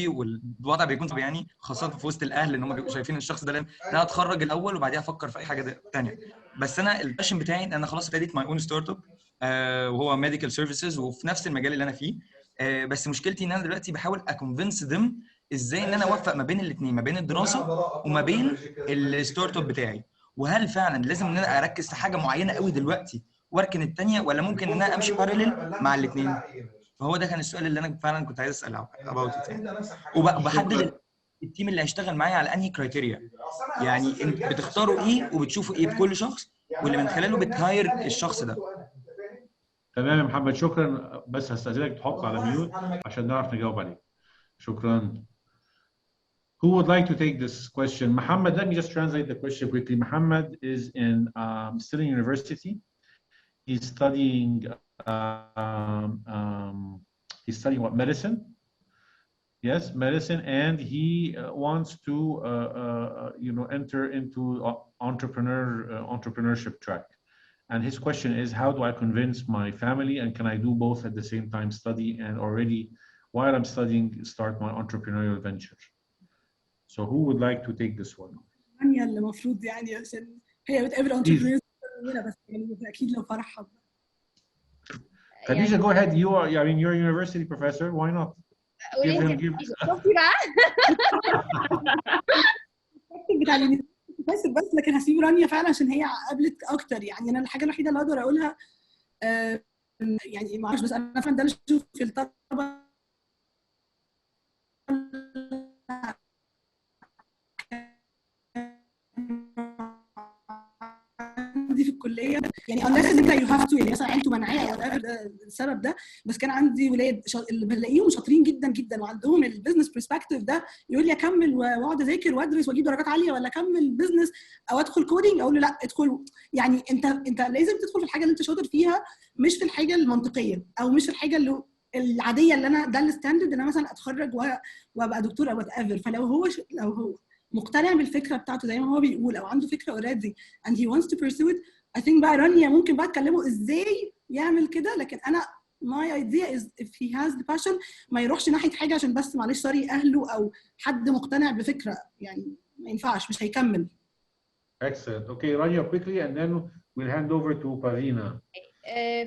والوضع بيكون صعب يعني، خاصه في وسط الاهل ان هم بيبقوا شايفين الشخص ده انا اتخرج الاول وبعديها افكر في اي حاجه ثانيه. بس انا الباشن بتاعي ان انا خلاص ابتديت ماي اون ستارت اب وهو ميديكال سيرفيسز وفي نفس المجال اللي انا فيه. بس مشكلتي ان انا دلوقتي بحاول اكونفنس ذم ازاي ان انا اوفق ما بين الاثنين، ما بين الدراسه وما بين الستارت اب بتاعي. وهل فعلا لازم ان انا اركز في حاجه معينه قوي دلوقتي واركن الثانيه، ولا ممكن ان انا امشي بارلل مع الاثنين؟ فهو ده كان السؤال اللي انا فعلا كنت عايز اساله about it يعني. وبحدد التيم اللي هيشتغل معايا على انهي كرايتيريا، يعني انت بتختاروا ايه وبتشوفوا ايه بكل شخص واللي من خلاله بتهاير الشخص ده. تمام يا محمد، شكرا. بس هستأذنك تحط على ميوت عشان نعرف نجاوب عليك. شكرا. Who would like to take this question? Muhammad, let me just translate the question quickly. Muhammad is in still in university. He's studying what, medicine? Yes, medicine, and he wants to enter into entrepreneurship track. And his question is, how do I convince my family, and can I do both at the same time, study and already while I'm studying start my entrepreneurial venture? So who would like to take this one? رانيا اللي المفروض يعني عشان هي بتقابل entrepreneurs كتير بس يعني اكيد لو فرح حب. Khadija, go ahead. You're a university professor. Why not? بس لكن هسيب رانيا فعلا عشان هي قابلت اكتر. يعني انا الحاجه الوحيده اللي اقدر اقولها يعني ما اعرفش، بس انا فعلا ده اللي اشوف في الطلبه عندي في الكليه. يعني unless ان انت you have to، يعني مثلا انتوا مناعيه او السبب ده، بس كان عندي ولاد اللي بلاقيهم شاطرين جدا جدا وعندهم البيزنس برسبكتيف ده، يقول لي اكمل واقعد اذاكر وادرس واجيب درجات عاليه، ولا اكمل بيزنس او ادخل كودينج، اقول له لا ادخل. يعني انت لازم تدخل في الحاجه اللي انت شاطر فيها، مش في الحاجه المنطقيه او مش في الحاجه اللي العاديه اللي انا ده الستاندرد ان انا مثلا اتخرج وابقى دكتور او وات ايفر. فلو هو مقتنع بالفكره بتاعته زي ما هو بيقول، او عنده فكره اوريدي and he wants to pursue it، I think بقى رانيا ممكن بقى تكلمه ازاي يعمل كده. لكن انا my idea is if he has the passion ما يروحش ناحيه حاجه عشان بس معلش سوري اهله او حد مقتنع بفكره، يعني ما ينفعش، مش هيكمل. Excellent. Okay, Rania, quickly and then we'll hand over to Parina.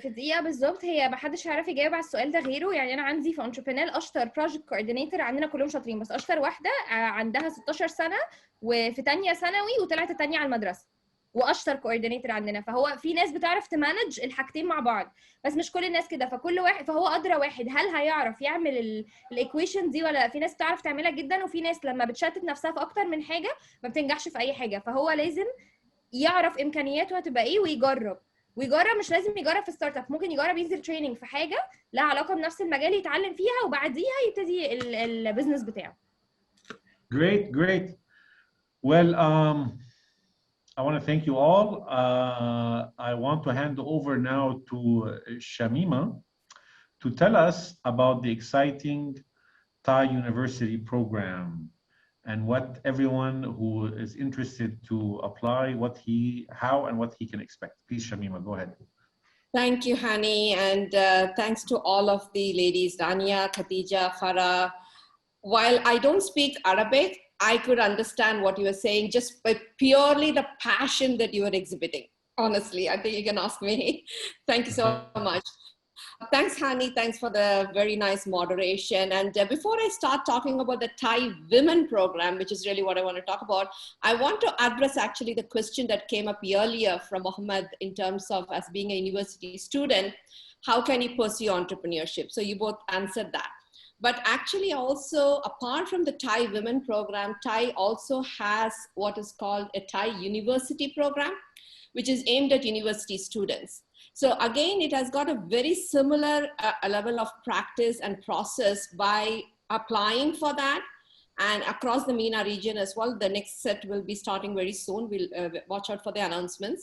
في دقيقة بالظبط. هي ما حدش هيعرف يجاوب على السؤال ده غيره. يعني أنا عندي في Entreprenelle أشطر بروجكت كوردينيتور، عندنا كلهم شاطرين بس أشطر واحدة عندها 16 سنة وفي تانية ثانوي وطلعت التانية على المدرسة، وأشطر كوردينيتور عندنا. فهو في ناس بتعرف تمانج الحاجتين مع بعض، بس مش كل الناس كده. فكل واحد فهو أدرى واحد هل هيعرف يعمل الإيكويشن دي ولا لا. في ناس بتعرف تعملها جدا، وفي ناس لما بتشتت نفسها في أكتر من حاجة ما بتنجحش في أي حاجة. فهو لازم يعرف إمكانياته هتبقى إيه ويجرب. مش لازم يجرب في ستارت اب، ممكن يجرب ينزل تريننج في حاجه لها علاقه بنفس المجال يتعلم فيها وبعديها يبتدي البيزنس بتاعه. Great. Well, I want to thank you all. I want to hand over now to Shamima to tell us about the exciting TiE University program and what everyone who is interested to apply, how and what he can expect. Please, Shamima, go ahead. Thank you, Hany, and thanks to all of the ladies, Rania, Khadija, Farah. While I don't speak Arabic, I could understand what you were saying just by purely the passion that you were exhibiting. Honestly, I think you can ask me. Thank you so much. Thanks, Hany. Thanks for the very nice moderation. And before I start talking about the TiE Women program, which is really what I want to talk about, I want to address actually the question that came up earlier from Ahmed in terms of as being a university student, how can he pursue entrepreneurship? So you both answered that. But actually also, apart from the TiE Women program, TiE also has what is called a TiE University program, which is aimed at university students. So again, it has got a very similar level of practice and process by applying for that. And across the MENA region as well, the next set will be starting very soon. We'll watch out for the announcements.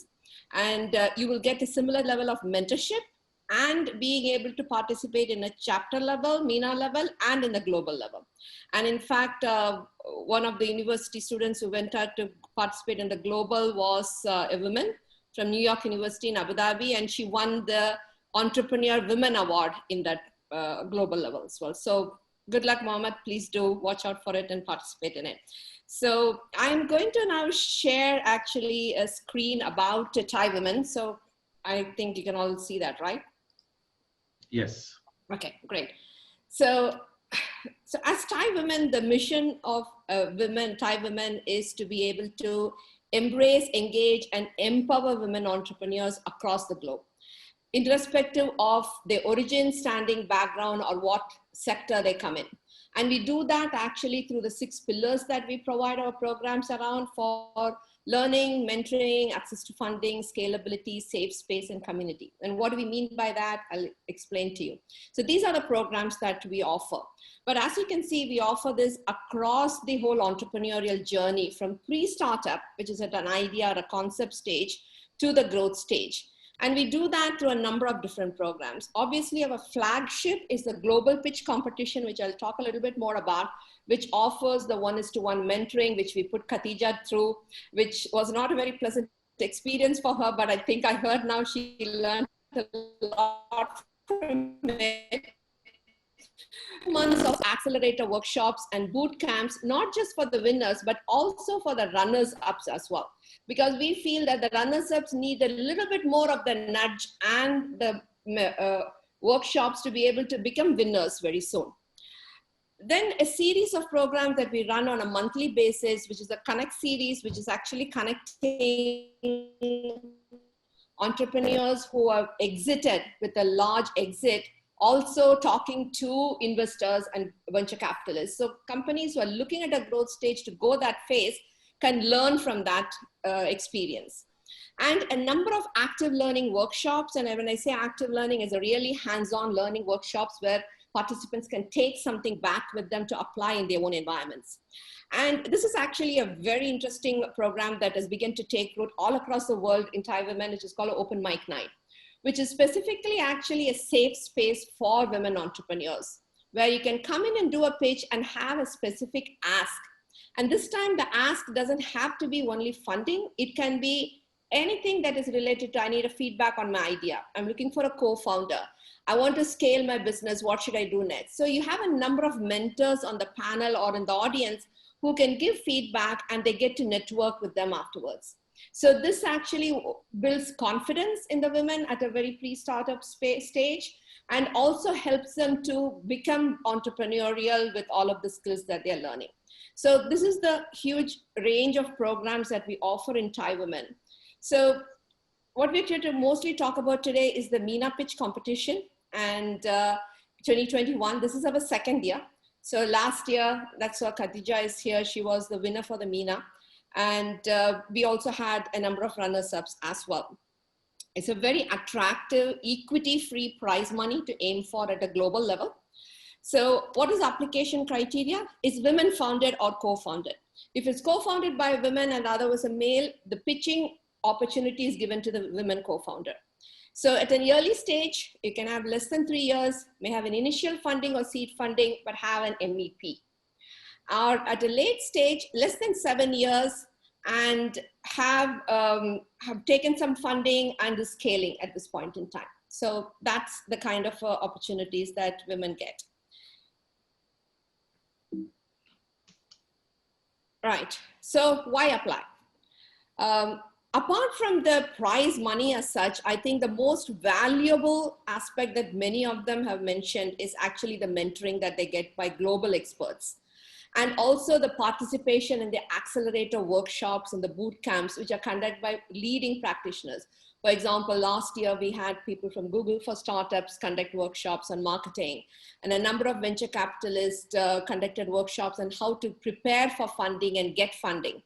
And you will get a similar level of mentorship and being able to participate in a chapter level, MENA level, and in the global level. And in fact, one of the university students who went out to participate in the global was a woman from New York University in Abu Dhabi, and she won the Entrepreneur Women Award in that global level as well. So good luck, Mohammed. Please do watch out for it and participate in it. So I'm going to now share actually a screen about TiE Women. So I think you can all see that, right? Yes. Okay, great. So as TiE Women, the mission of TiE Women is to be able to embrace, engage, and empower women entrepreneurs across the globe, irrespective of their origin, standing, background, or what sector they come in. And we do that actually through the 6 pillars that we provide our programs around for learning, mentoring, access to funding, scalability, safe space, and community. And what do we mean by that? I'll explain to you. So these are the programs that we offer. But as you can see, we offer this across the whole entrepreneurial journey, from pre-startup, which is at an idea or a concept stage, to the growth stage. And we do that through a number of different programs. Obviously, our flagship is the global pitch competition, which I'll talk a little bit more about, which offers the 1:1 mentoring, which we put Khatija through, which was not a very pleasant experience for her, but I think I heard now she learned a lot from it. Months of accelerator workshops and boot camps, not just for the winners, but also for the runners-ups as well. Because we feel that the runners-ups need a little bit more of the nudge and the workshops to be able to become winners very soon. Then a series of programs that we run on a monthly basis, which is the Connect series, which is actually connecting entrepreneurs who have exited with a large exit, also talking to investors and venture capitalists. So companies who are looking at a growth stage to go that phase can learn from that experience. And a number of active learning workshops. And when I say active learning, is a really hands-on learning workshops where participants can take something back with them to apply in their own environments. And this is actually a very interesting program that has begun to take root all across the world in TiE Women, which is called Open Mic Night, which is specifically actually a safe space for women entrepreneurs, where you can come in and do a pitch and have a specific ask. And this time the ask doesn't have to be only funding. It can be anything that is related to, I need a feedback on my idea. I'm looking for a co-founder. I want to scale my business. What should I do next? So you have a number of mentors on the panel or in the audience who can give feedback, and they get to network with them afterwards. So this actually builds confidence in the women at a very pre-startup stage, and also helps them to become entrepreneurial with all of the skills that they're learning. So this is the huge range of programs that we offer in TiE Women. So what we're here to mostly talk about today is the MENA pitch competition, and 2021, this is our second year. So last year, that's why Khatija is here. She was the winner for the MENA. And we also had a number of runners-ups as well. It's a very attractive, equity-free prize money to aim for at a global level. So what is application criteria? It's women founded or co-founded. If it's co-founded by women and the other was a male, the pitching opportunity is given to the women co-founder. So at an early stage, you can have less than 3 years, may have an initial funding or seed funding, but have an MVP. Or at a late stage, less than 7 years, and have taken some funding and is scaling at this point in time. So that's the kind of opportunities that women get. Right, so why apply? Apart from the prize money as such, I think the most valuable aspect that many of them have mentioned is actually the mentoring that they get by global experts. And also the participation in the accelerator workshops and the boot camps, which are conducted by leading practitioners. For example, last year we had people from Google for Startups conduct workshops on marketing, and a number of venture capitalists conducted workshops on how to prepare for funding and get funding.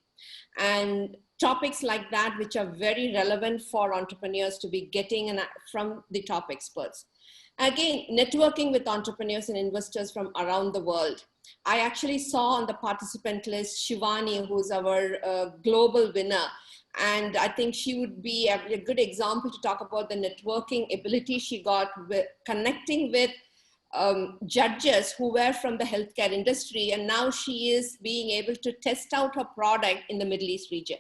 And topics like that, which are very relevant for entrepreneurs to be getting from the top experts. Again, networking with entrepreneurs and investors from around the world. I actually saw on the participant list Shivani, who's our global winner. And I think she would be a good example to talk about the networking ability she got with connecting with judges who were from the healthcare industry. And now she is being able to test out her product in the Middle East region.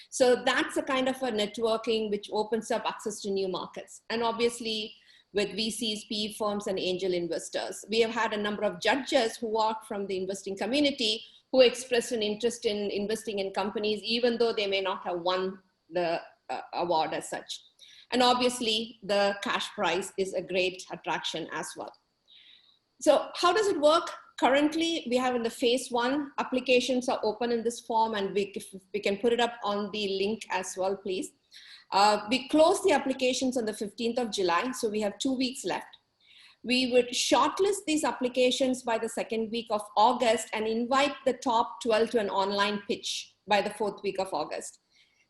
So that's a kind of a networking which opens up access to new markets. And obviously, with VCs, PE firms, and angel investors. We have had a number of judges who are from the investing community who expressed an interest in investing in companies, even though they may not have won the award as such. And obviously, the cash prize is a great attraction as well. So how does it work? Currently, we have in the phase 1, applications are open in this form, and we can put it up on the link as well, please. We close the applications on the 15th of July, so we have 2 weeks left. We would shortlist these applications by the 2nd week of August and invite the top 12 to an online pitch by the 4th week of August.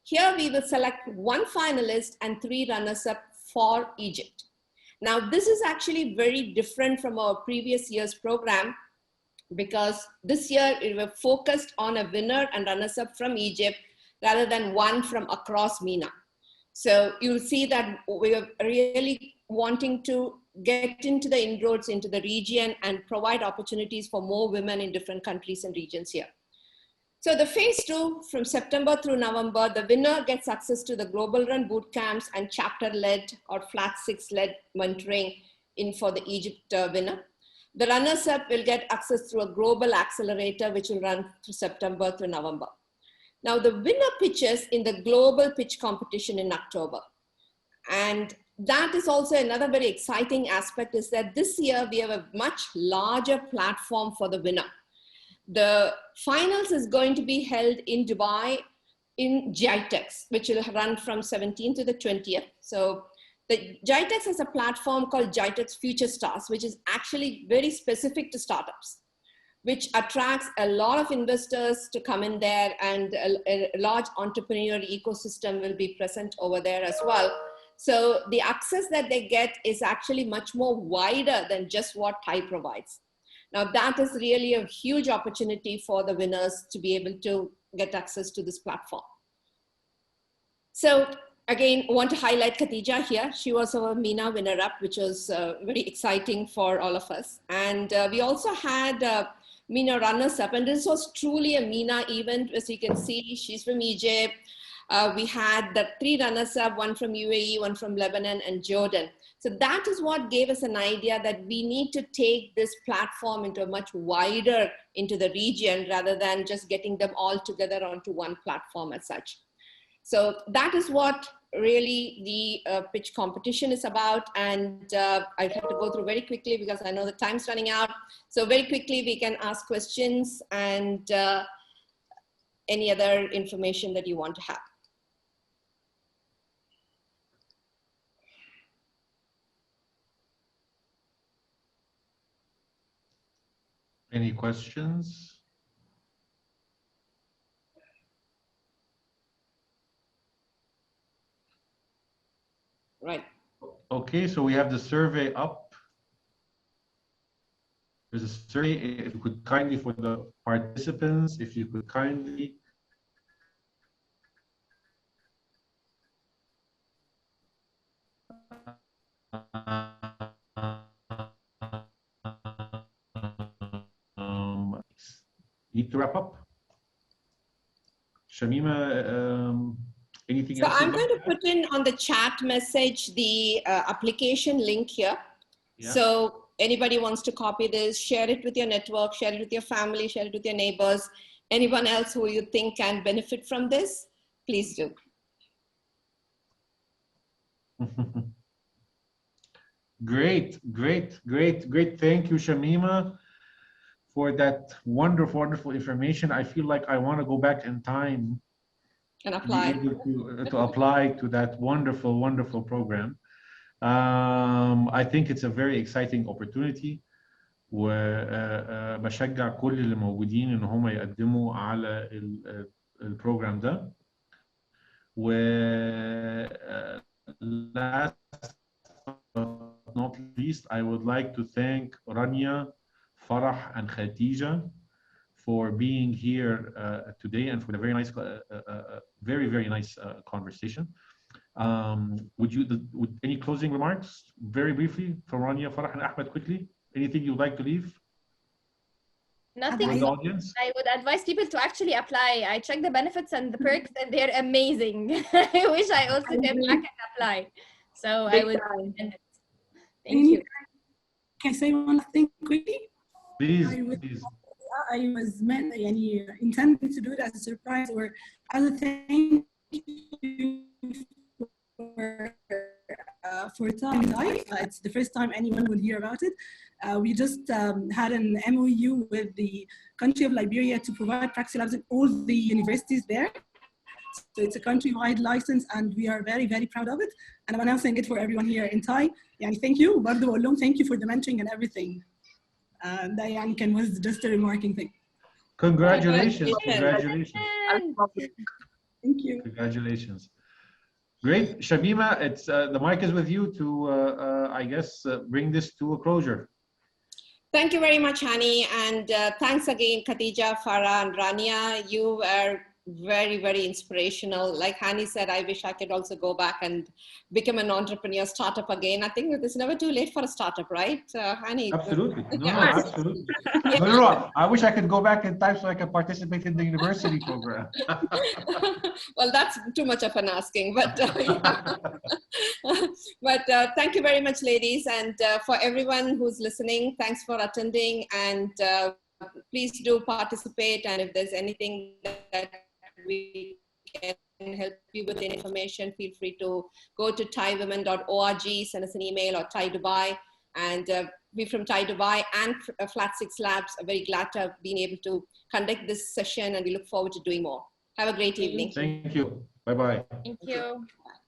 Here we will select 1 finalist and 3 runners-up for Egypt. Now, this is actually very different from our previous year's program, because this year we were focused on a winner and runners-up from Egypt rather than one from across MENA. So you'll see that we are really wanting to get into the inroads into the region and provide opportunities for more women in different countries and regions here. So the phase 2, from September through November, the winner gets access to the Global Run boot camps and chapter-led or Flat6-led mentoring in for the Egypt winner. The runners-up will get access through a global accelerator, which will run through September through November. Now, the winner pitches in the global pitch competition in October. And that is also another very exciting aspect, is that this year we have a much larger platform for the winner. The finals is going to be held in Dubai in GITEX, which will run from 17th to the 20th. So the GITEX has a platform called GITEX Future Stars, which is actually very specific to startups, which attracts a lot of investors to come in there, and a large entrepreneurial ecosystem will be present over there as well. So the access that they get is actually much more wider than just what TiE provides. Now that is really a huge opportunity for the winners to be able to get access to this platform. So again, I want to highlight Khadija here. She was our MENA winner-up, which was very exciting for all of us. And we also had MENA runners-up, and this was truly a MENA event. As you can see, she's from Egypt. We had the 3 runners-up, 1 from UAE, 1 from Lebanon, and Jordan. So that is what gave us an idea that we need to take this platform into a much wider into the region, rather than just getting them all together onto one platform as such. So that is what really the pitch competition is about. And I have to go through very quickly because I know the time's running out. So very quickly, we can ask questions and any other information that you want to have. Any questions? Right. Okay, so we have the survey up. There's a survey. If you could kindly, for the participants, if you could kindly need to wrap up. Shamima, anything else? So I'm going to put in on the chat message the application link here. Yeah. So anybody wants to copy this, share it with your network, share it with your family, share it with your neighbors, anyone else who you think can benefit from this, please do. Great. Thank you, Shamima, for that wonderful information. I feel like I want to go back in time and apply to apply to that wonderful program. I think it's a very exciting opportunity, وبشجع كل اللي موجودين ان هم يقدموا على البروجرام ده. و last but not least, I would like to thank Rania, Farah, and Khadija for being here today and for the very nice, very nice conversation. Would any closing remarks, very briefly, from Rania, Farah, and Ahmed, quickly? Anything you'd like to leave? Nothing. For the audience? I would advise people to actually apply. I checked the benefits and the perks, and they're amazing. I wish I also came back and apply. So I would recommend it. Thank you. Can I say one thing quickly? Please. I was intending to do it as a surprise or as a thank you for TiE. It's the first time anyone will hear about it. We just had an MOU with the country of Liberia to provide Praxilabs in all the universities there. So it's a country-wide license, and we are very proud of it. And I'm announcing it for everyone here in TiE. Thank you. برضه بقول لهم thank you for the mentoring and everything. ده was just a remarking thing. Congratulations. Thank you. Congratulations. Great. Shamima, it's the mic is with you to, I guess, bring this to a closure. Thank you very much, Hany. And thanks again, Khadija, Farah, and Rania. You were very, very inspirational. Like Hany said, I wish I could also go back and become an entrepreneur startup again. I think it's never too late for a startup, right, Hany? Absolutely. No, Yeah. no, absolutely. No, I wish I could go back in time so I could participate in the university program. Well, that's too much of an asking, but but thank you very much, ladies. And for everyone who's listening, thanks for attending. And please do participate. And if there's anything that we can help you with the information, feel free to go to tiewomen.org, send us an email, or TiE Dubai. And we from TiE Dubai and Flat6Labs are very glad to have been able to conduct this session, and we look forward to doing more. Have a great evening. Thank you. Bye-bye. Thank you. Bye.